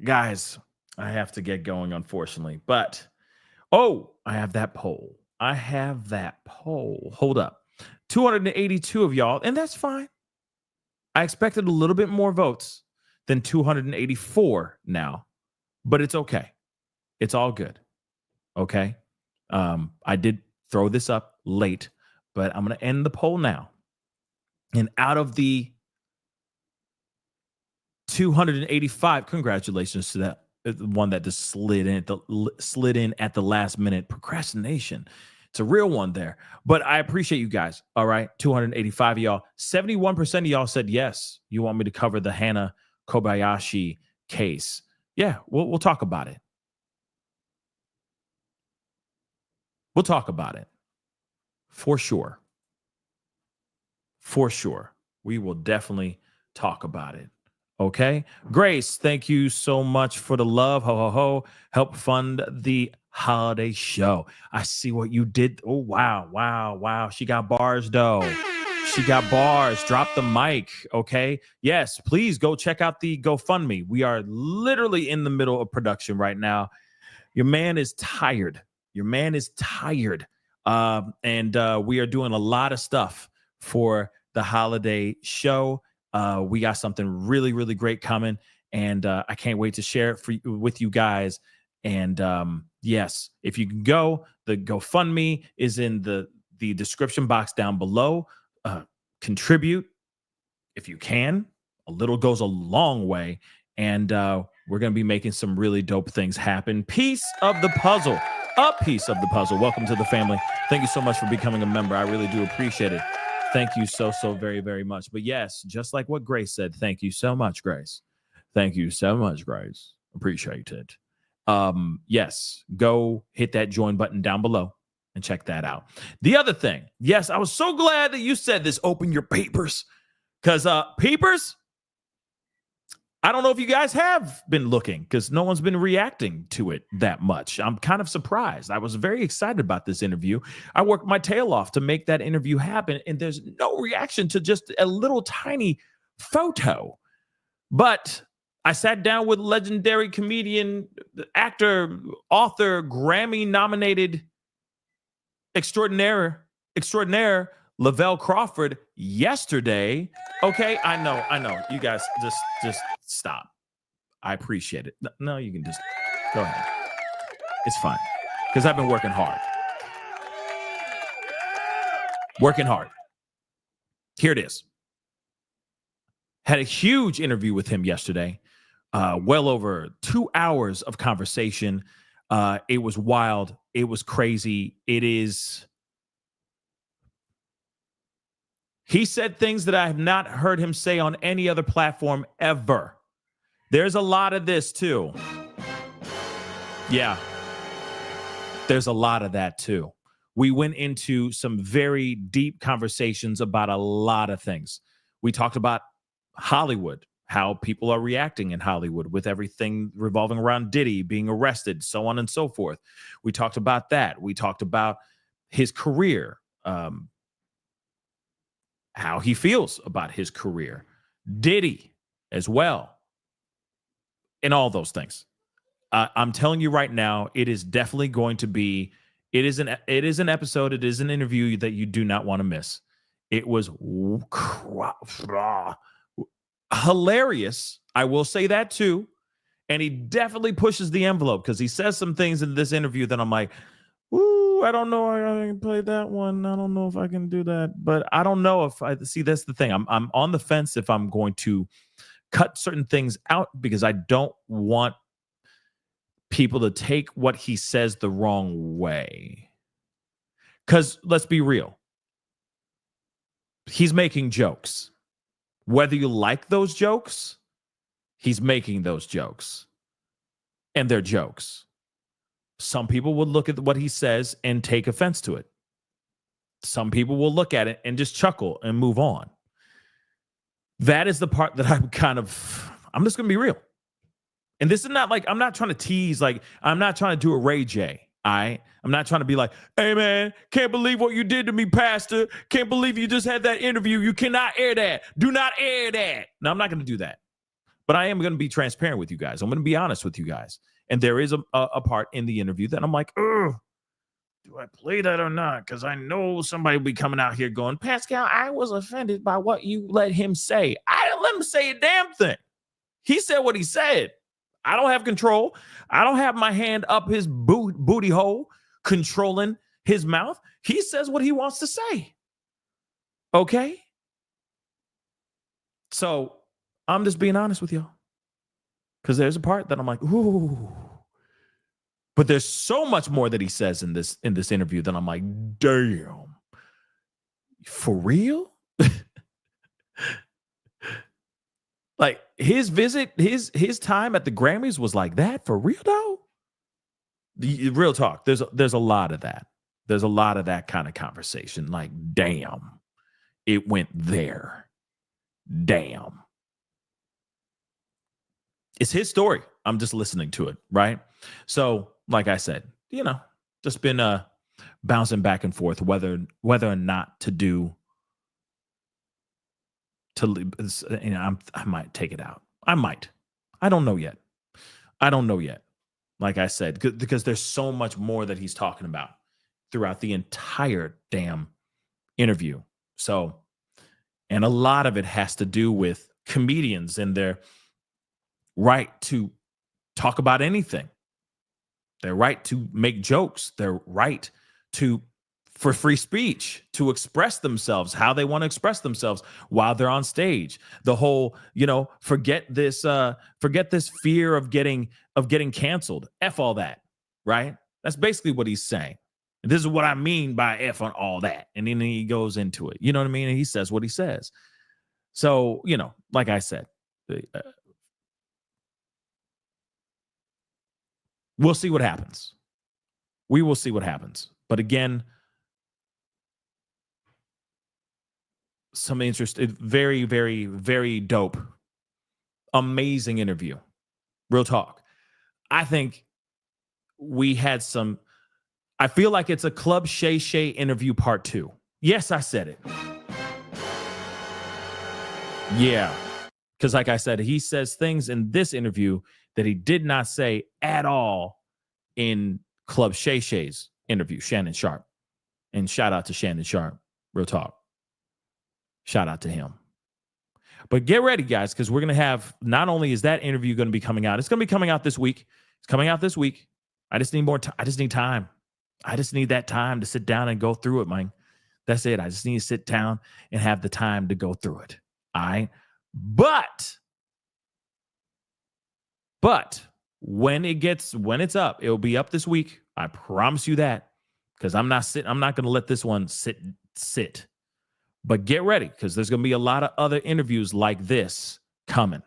guys, I have to get going, unfortunately. But, I have that poll. Hold up. 282 of y'all, and that's fine. I expected a little bit more votes than 284 now, but it's okay. It's all good. Okay? I did throw this up late, but I'm going to end the poll now. And out of the 285, congratulations to that one that just slid in at the last minute. Procrastination. It's a real one there. But I appreciate you guys. All right. 285 of y'all. 71% of y'all said yes. You want me to cover the Hannah Kobayashi case. Yeah, we'll talk about it. We'll talk about it. For sure. For sure. We will definitely talk about it. Okay. Grace, thank you so much for the love. Ho, ho, ho. Help fund the holiday show. I see what you did. Oh, wow. Wow. Wow. She got bars, though. She got bars. Drop the mic. Okay. Yes, please go check out the GoFundMe. We are literally in the middle of production right now. Your man is tired. And we are doing a lot of stuff for the holiday show. We got something really, really great coming, and I can't wait to share it with you guys. And yes, if you can go, the GoFundMe is in the description box down below. Contribute if you can. A little goes a long way, and we're going to be making some really dope things happen. Piece of the puzzle. A piece of the puzzle. Welcome to the family. Thank you so much for becoming a member. I really do appreciate it. Thank you so very, very much. But yes, just like what Grace said, thank you so much, Grace. Thank you so much, Grace. Appreciate it. Yes, go hit that join button down below and check that out. The other thing, yes, I was so glad that you said this. Open your papers. Because papers, I don't know if you guys have been looking because no one's been reacting to it that much. I'm kind of surprised. I was very excited about this interview. I worked my tail off to make that interview happen, and there's no reaction to just a little tiny photo. But I sat down with legendary comedian, actor, author, Grammy-nominated extraordinaire, Lavelle Crawford yesterday. Okay, I know. You guys just stop. I appreciate it. No, you can just go ahead. It's fine. Because I've been working hard. Here it is. Had a huge interview with him yesterday. Well over 2 hours of conversation. It was wild. It was crazy. He said things that I have not heard him say on any other platform ever. There's a lot of this too. Yeah. There's a lot of that too. We went into some very deep conversations about a lot of things. We talked about Hollywood, how people are reacting in Hollywood with everything revolving around Diddy being arrested, so on and so forth. We talked about that. We talked about his career, how he feels about his career, Diddy as well, and all those things. I'm telling you right now, it is definitely going to be, it is an episode, it is an interview that you do not want to miss. It was hilarious. I will say that too. And he definitely pushes the envelope because he says some things in this interview that I'm like, ooh, I don't know. I can play that one. I don't know if I can do that. But I don't know if I see. That's the thing. I'm on the fence if I'm going to cut certain things out because I don't want people to take what he says the wrong way. Because let's be real. He's making jokes. Whether you like those jokes, he's making those jokes. And they're jokes. Some people will look at what he says and take offense to it. Some people will look at it and just chuckle and move on. That is the part that I'm just going to be real. And this is not like, I'm not trying to tease, like, I'm not trying to do a Ray J. I'm not trying to be like, hey, man, can't believe what you did to me, Pastor. Can't believe you just had that interview. You cannot air that. Do not air that. No, I'm not going to do that. But I am going to be transparent with you guys. I'm going to be honest with you guys. And there is a part in the interview that I'm like, ugh, do I play that or not? Because I know somebody will be coming out here going, Pascal, I was offended by what you let him say. I didn't let him say a damn thing. He said what he said. I don't have control. I don't have my hand up his booty hole controlling his mouth. He says what he wants to say. Okay? So I'm just being honest with y'all. Because there's a part that I'm like, ooh. But there's so much more that he says in this interview that I'm like, damn. For real? Like his visit, his time at the Grammys was like that for real though. The real talk. There's a lot of that. There's a lot of that kind of conversation. Like, damn, it went there. Damn. It's his story. I'm just listening to it, right? So, like I said, just been bouncing back and forth whether or not I might take it out. I might. I don't know yet. Like I said, because there's so much more that he's talking about throughout the entire damn interview. So, and a lot of it has to do with comedians and their right to talk about anything. Their right to make jokes. Their right for free speech, to express themselves how they want to express themselves while they're on stage. The whole, forget this fear of getting canceled. F all that, right? That's basically what he's saying. And this is what I mean by F on all that. And then he goes into it. You know what I mean? And he says what he says. So, like I said, we'll see what happens. We will see what happens. But again, some interest, very, very, very dope. Amazing interview. Real talk. I think we had I feel like it's a Club Shay Shay interview part 2. Yes, I said it. Yeah. Because like I said, he says things in this interview that he did not say at all in Club Shay Shay's interview, Shannon Sharp. And shout out to Shannon Sharp. Real talk. Shout out to him. But get ready, guys, because we're going to have, not only is that interview going to be coming out, it's going to be coming out this week. It's coming out this week. I just need more time. I just need time. I just need that time to sit down and go through it, man. That's it. I just need to sit down and have the time to go through it. All right. But when it's up, it'll be up this week. I promise you that. Because I'm not going to let this one sit. But get ready, because there's going to be a lot of other interviews like this coming,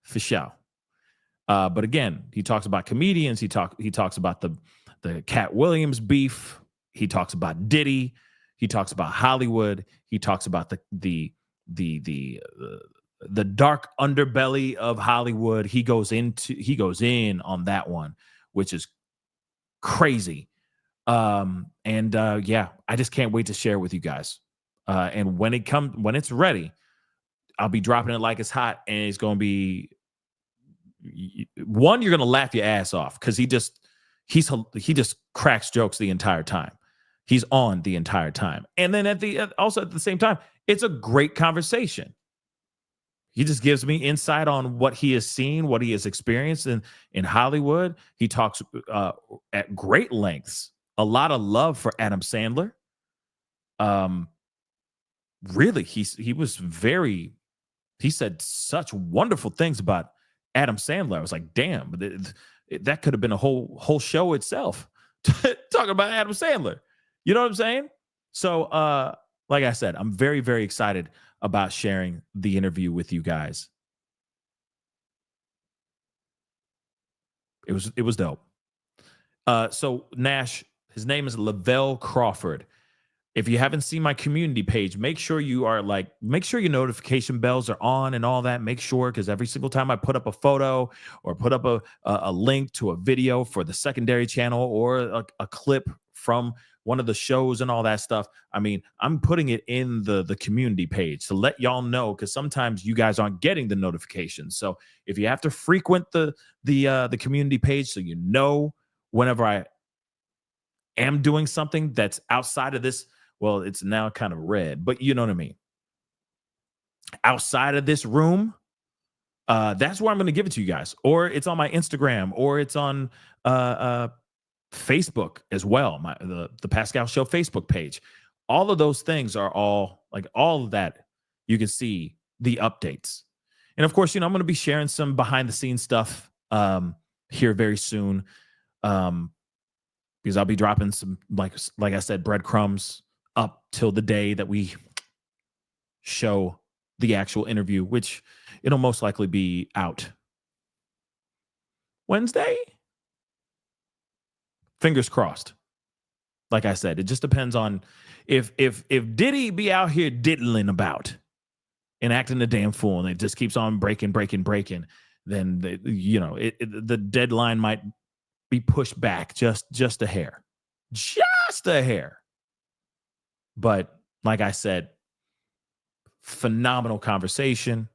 for sure. But again, he talks about comedians. He talks about the Cat Williams beef. He talks about Diddy. He talks about Hollywood. He talks about the dark underbelly of Hollywood. He goes in on that one, which is crazy. Yeah, I just can't wait to share with you guys. And when it's ready, I'll be dropping it like it's hot, and it's going to be one. You're going to laugh your ass off because he just cracks jokes the entire time. He's on the entire time, and then also at the same time, it's a great conversation. He just gives me insight on what he has seen, what he has experienced in Hollywood. He talks at great lengths, a lot of love for Adam Sandler. Really, he said such wonderful things about Adam Sandler. I was like, damn, that could have been a whole show itself talking about Adam Sandler. You know what I'm saying? So like I said, I'm very, very excited about sharing the interview with you guys. It was dope. So Nash, his name is Lavelle Crawford. If you haven't seen my community page, make sure your notification bells are on and all that. Make sure, because every single time I put up a photo or put up a link to a video for the secondary channel or a clip from one of the shows and all that stuff, I mean, I'm putting it in the community page to let y'all know, because sometimes you guys aren't getting the notifications. So if you have to frequent the community page so you know whenever I am doing something that's outside of this, well, it's now kind of red, but you know what I mean. Outside of this room, that's where I'm going to give it to you guys. Or it's on my Instagram, or it's on Facebook as well. The Pascal Show Facebook page. All of those things are all of that. You can see the updates. And of course, I'm going to be sharing some behind the scenes stuff here very soon. Because I'll be dropping some, like I said, breadcrumbs up till the day that we show the actual interview, which it'll most likely be out Wednesday. Fingers crossed. Like I said, it just depends on if Diddy be out here diddling about and acting a damn fool, and it just keeps on breaking, then the deadline might be pushed back just a hair. But like I said, phenomenal conversation,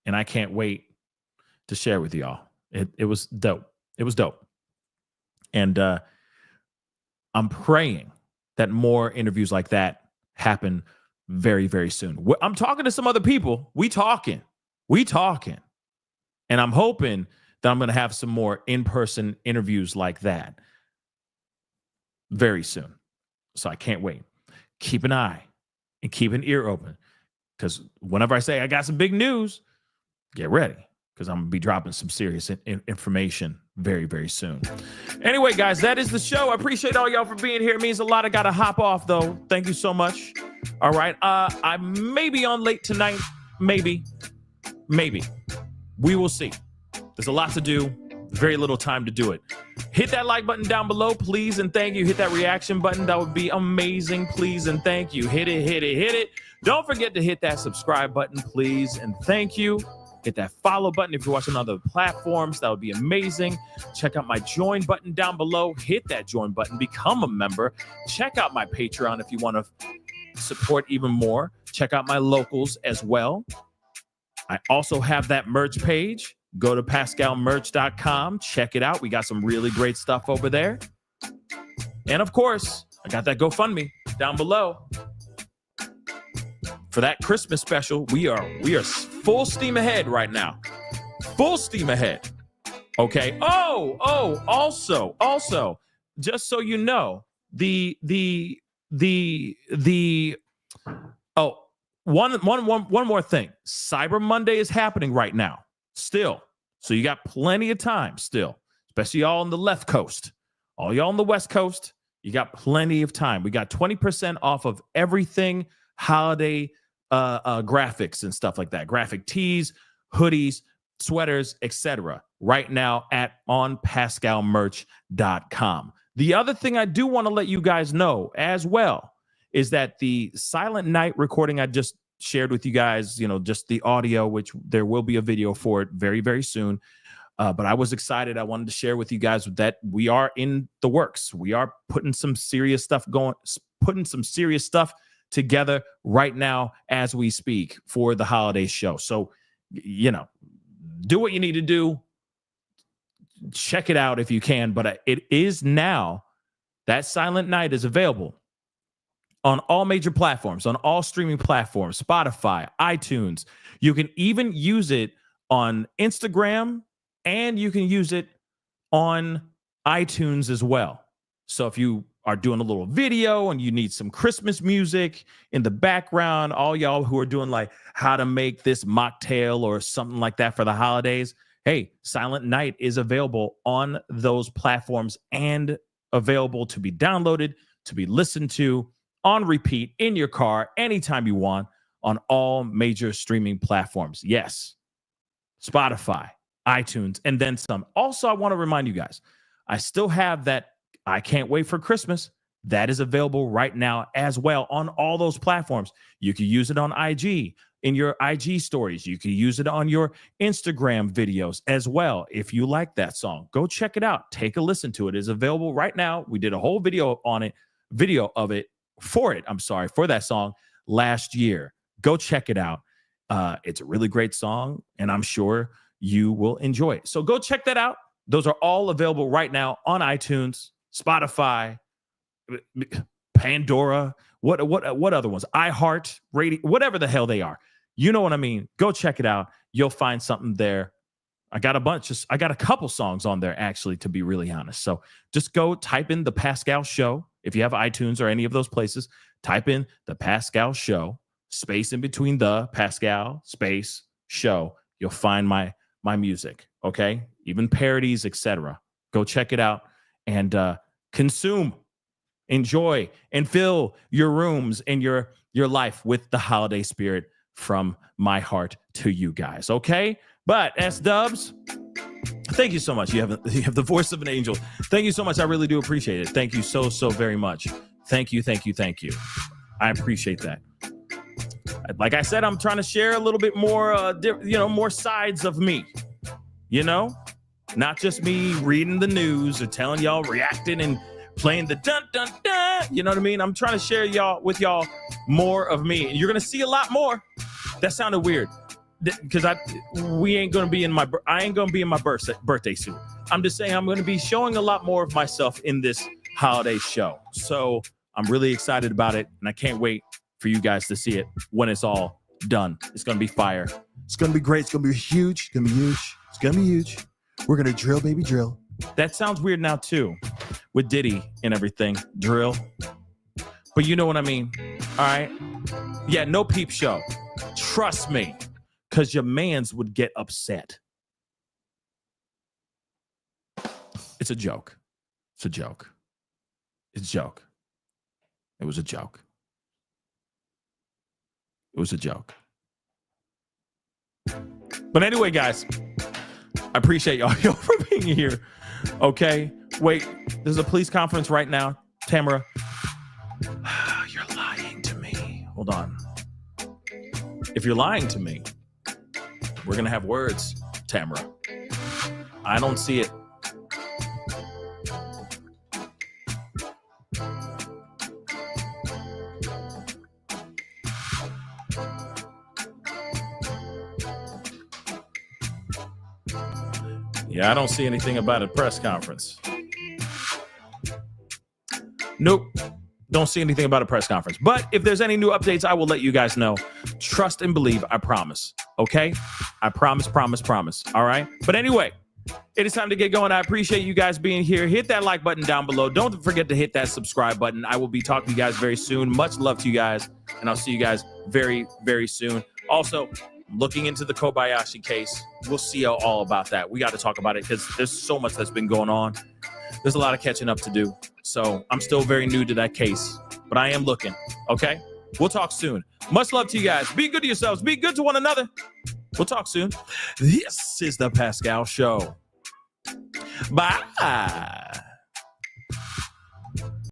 and I can't wait to share with y'all. It was dope. It was dope. And I'm praying that more interviews like that happen very, very soon. I'm talking to some other people. We talking. And I'm hoping that I'm going to have some more in-person interviews like that very soon. So I can't wait. Keep an eye and keep an ear open, because whenever I say I got some big news, get ready, because I'm going to be dropping some serious information very, very soon. Anyway, guys, that is the show. I appreciate all y'all for being here. It means a lot. I got to hop off, though. Thank you so much. All right. I may be on late tonight. Maybe. We will see. There's a lot to do. Very little time to do it. Hit that like button down below, please, and thank you. Hit that reaction button. That would be amazing, please, and thank you. Hit it. Don't forget to hit that subscribe button, please, and thank you. Hit that follow button if you're watching on other platforms. That would be amazing. Check out my join button down below. Hit that join button. Become a member. Check out my Patreon if you want to support even more. Check out my locals as well. I also have that merch page. Go to pascalmerch.com. Check it out. We got some really great stuff over there. And of course, I got that GoFundMe down below. For that Christmas special, we are full steam ahead right now. Full steam ahead. Okay. Also, just so you know, one more thing. Cyber Monday is happening right now. Still. So you got plenty of time still, especially y'all on the left coast. All y'all on the west coast, you got plenty of time. We got 20% off of everything holiday graphics and stuff like that. Graphic tees, hoodies, sweaters, etc. right now at onpascalmerch.com. The other thing I do want to let you guys know as well is that the Silent Night recording I just shared with you guys, just the audio, which there will be a video for it very, very soon. But I was excited. I wanted to share with you guys that we are in the works. We are putting some serious stuff together right now as we speak for the holiday show. So, do what you need to do. Check it out if you can. But it is now, that Silent Night is available on all major platforms, on all streaming platforms, Spotify, iTunes. You can even use it on Instagram, and you can use it on iTunes as well. So if you are doing a little video and you need some Christmas music in the background, all y'all who are doing like how to make this mocktail or something like that for the holidays, hey, Silent Night is available on those platforms and available to be downloaded, to be listened to on repeat in your car anytime you want on all major streaming platforms. Yes, Spotify, iTunes, and then some. Also, I want to remind you guys, I still have that I Can't Wait for Christmas. That is available right now as well on all those platforms. You can use it on IG, in your IG stories. You can use it on your Instagram videos as well. If you like that song, go check it out. Take a listen to it. It's available right now. We did a whole video for that song last year. Go check it out. It's a really great song, and I'm sure you will enjoy it. So go check that out. Those are all available right now on iTunes, Spotify, Pandora, what other ones? iHeart Radio, whatever the hell they are. You know what I mean? Go check it out. You'll find something there. I got a couple songs on there, actually, to be really honest. So just go type in The Pascal Show. If you have iTunes or any of those places, type in The Pascal Show, space in between the Pascal, space, show. You'll find my music, okay? Even parodies, etc. Go check it out and consume, enjoy, and fill your rooms and your life with the holiday spirit from my heart to you guys, okay? But S-Dubs, thank you so much. You have the voice of an angel. Thank you so much. I really do appreciate it. Thank you so very much. Thank you. I appreciate that. Like I said, I'm trying to share a little bit more, more sides of me. Not just me reading the news or telling y'all, reacting and playing the dun dun dun. You know what I mean? I'm trying to share with y'all more of me, and you're gonna see a lot more. That sounded weird because I ain't gonna be in my birthday suit. I'm just saying I'm gonna be showing a lot more of myself in this holiday show. So I'm really excited about it, and I can't wait for you guys to see it when it's all done. It's gonna be fire. It's gonna be great. It's gonna be huge. It's gonna be huge. We're gonna drill, baby, drill. That sounds weird now too, with Diddy and everything. Drill. But you know what I mean. All right. Yeah, no peep show. Trust me, because your mans would get upset. It's a joke. It's a joke. It was a joke. It was a joke. But anyway, guys, I appreciate y'all for being here. Okay. Wait, there's a police conference right now. Tamara, you're lying to me. Hold on. If you're lying to me, we're going to have words, Tamara. I don't see it. Yeah, I don't see anything about a press conference. Nope. Don't see anything about a press conference. But if there's any new updates, I will let you guys know. Trust and believe, I promise. Okay? I promise. All right? But anyway, it is time to get going. I appreciate you guys being here. Hit that like button down below. Don't forget to hit that subscribe button. I will be talking to you guys very soon. Much love to you guys. And I'll see you guys very, very soon. Also, looking into the Kobayashi case. We'll see all about that. We got to talk about it because there's so much that's been going on. There's a lot of catching up to do. So I'm still very new to that case, but I am looking. Okay? We'll talk soon. Much love to you guys. Be good to yourselves. Be good to one another. We'll talk soon. This is the Pascal Show. Bye.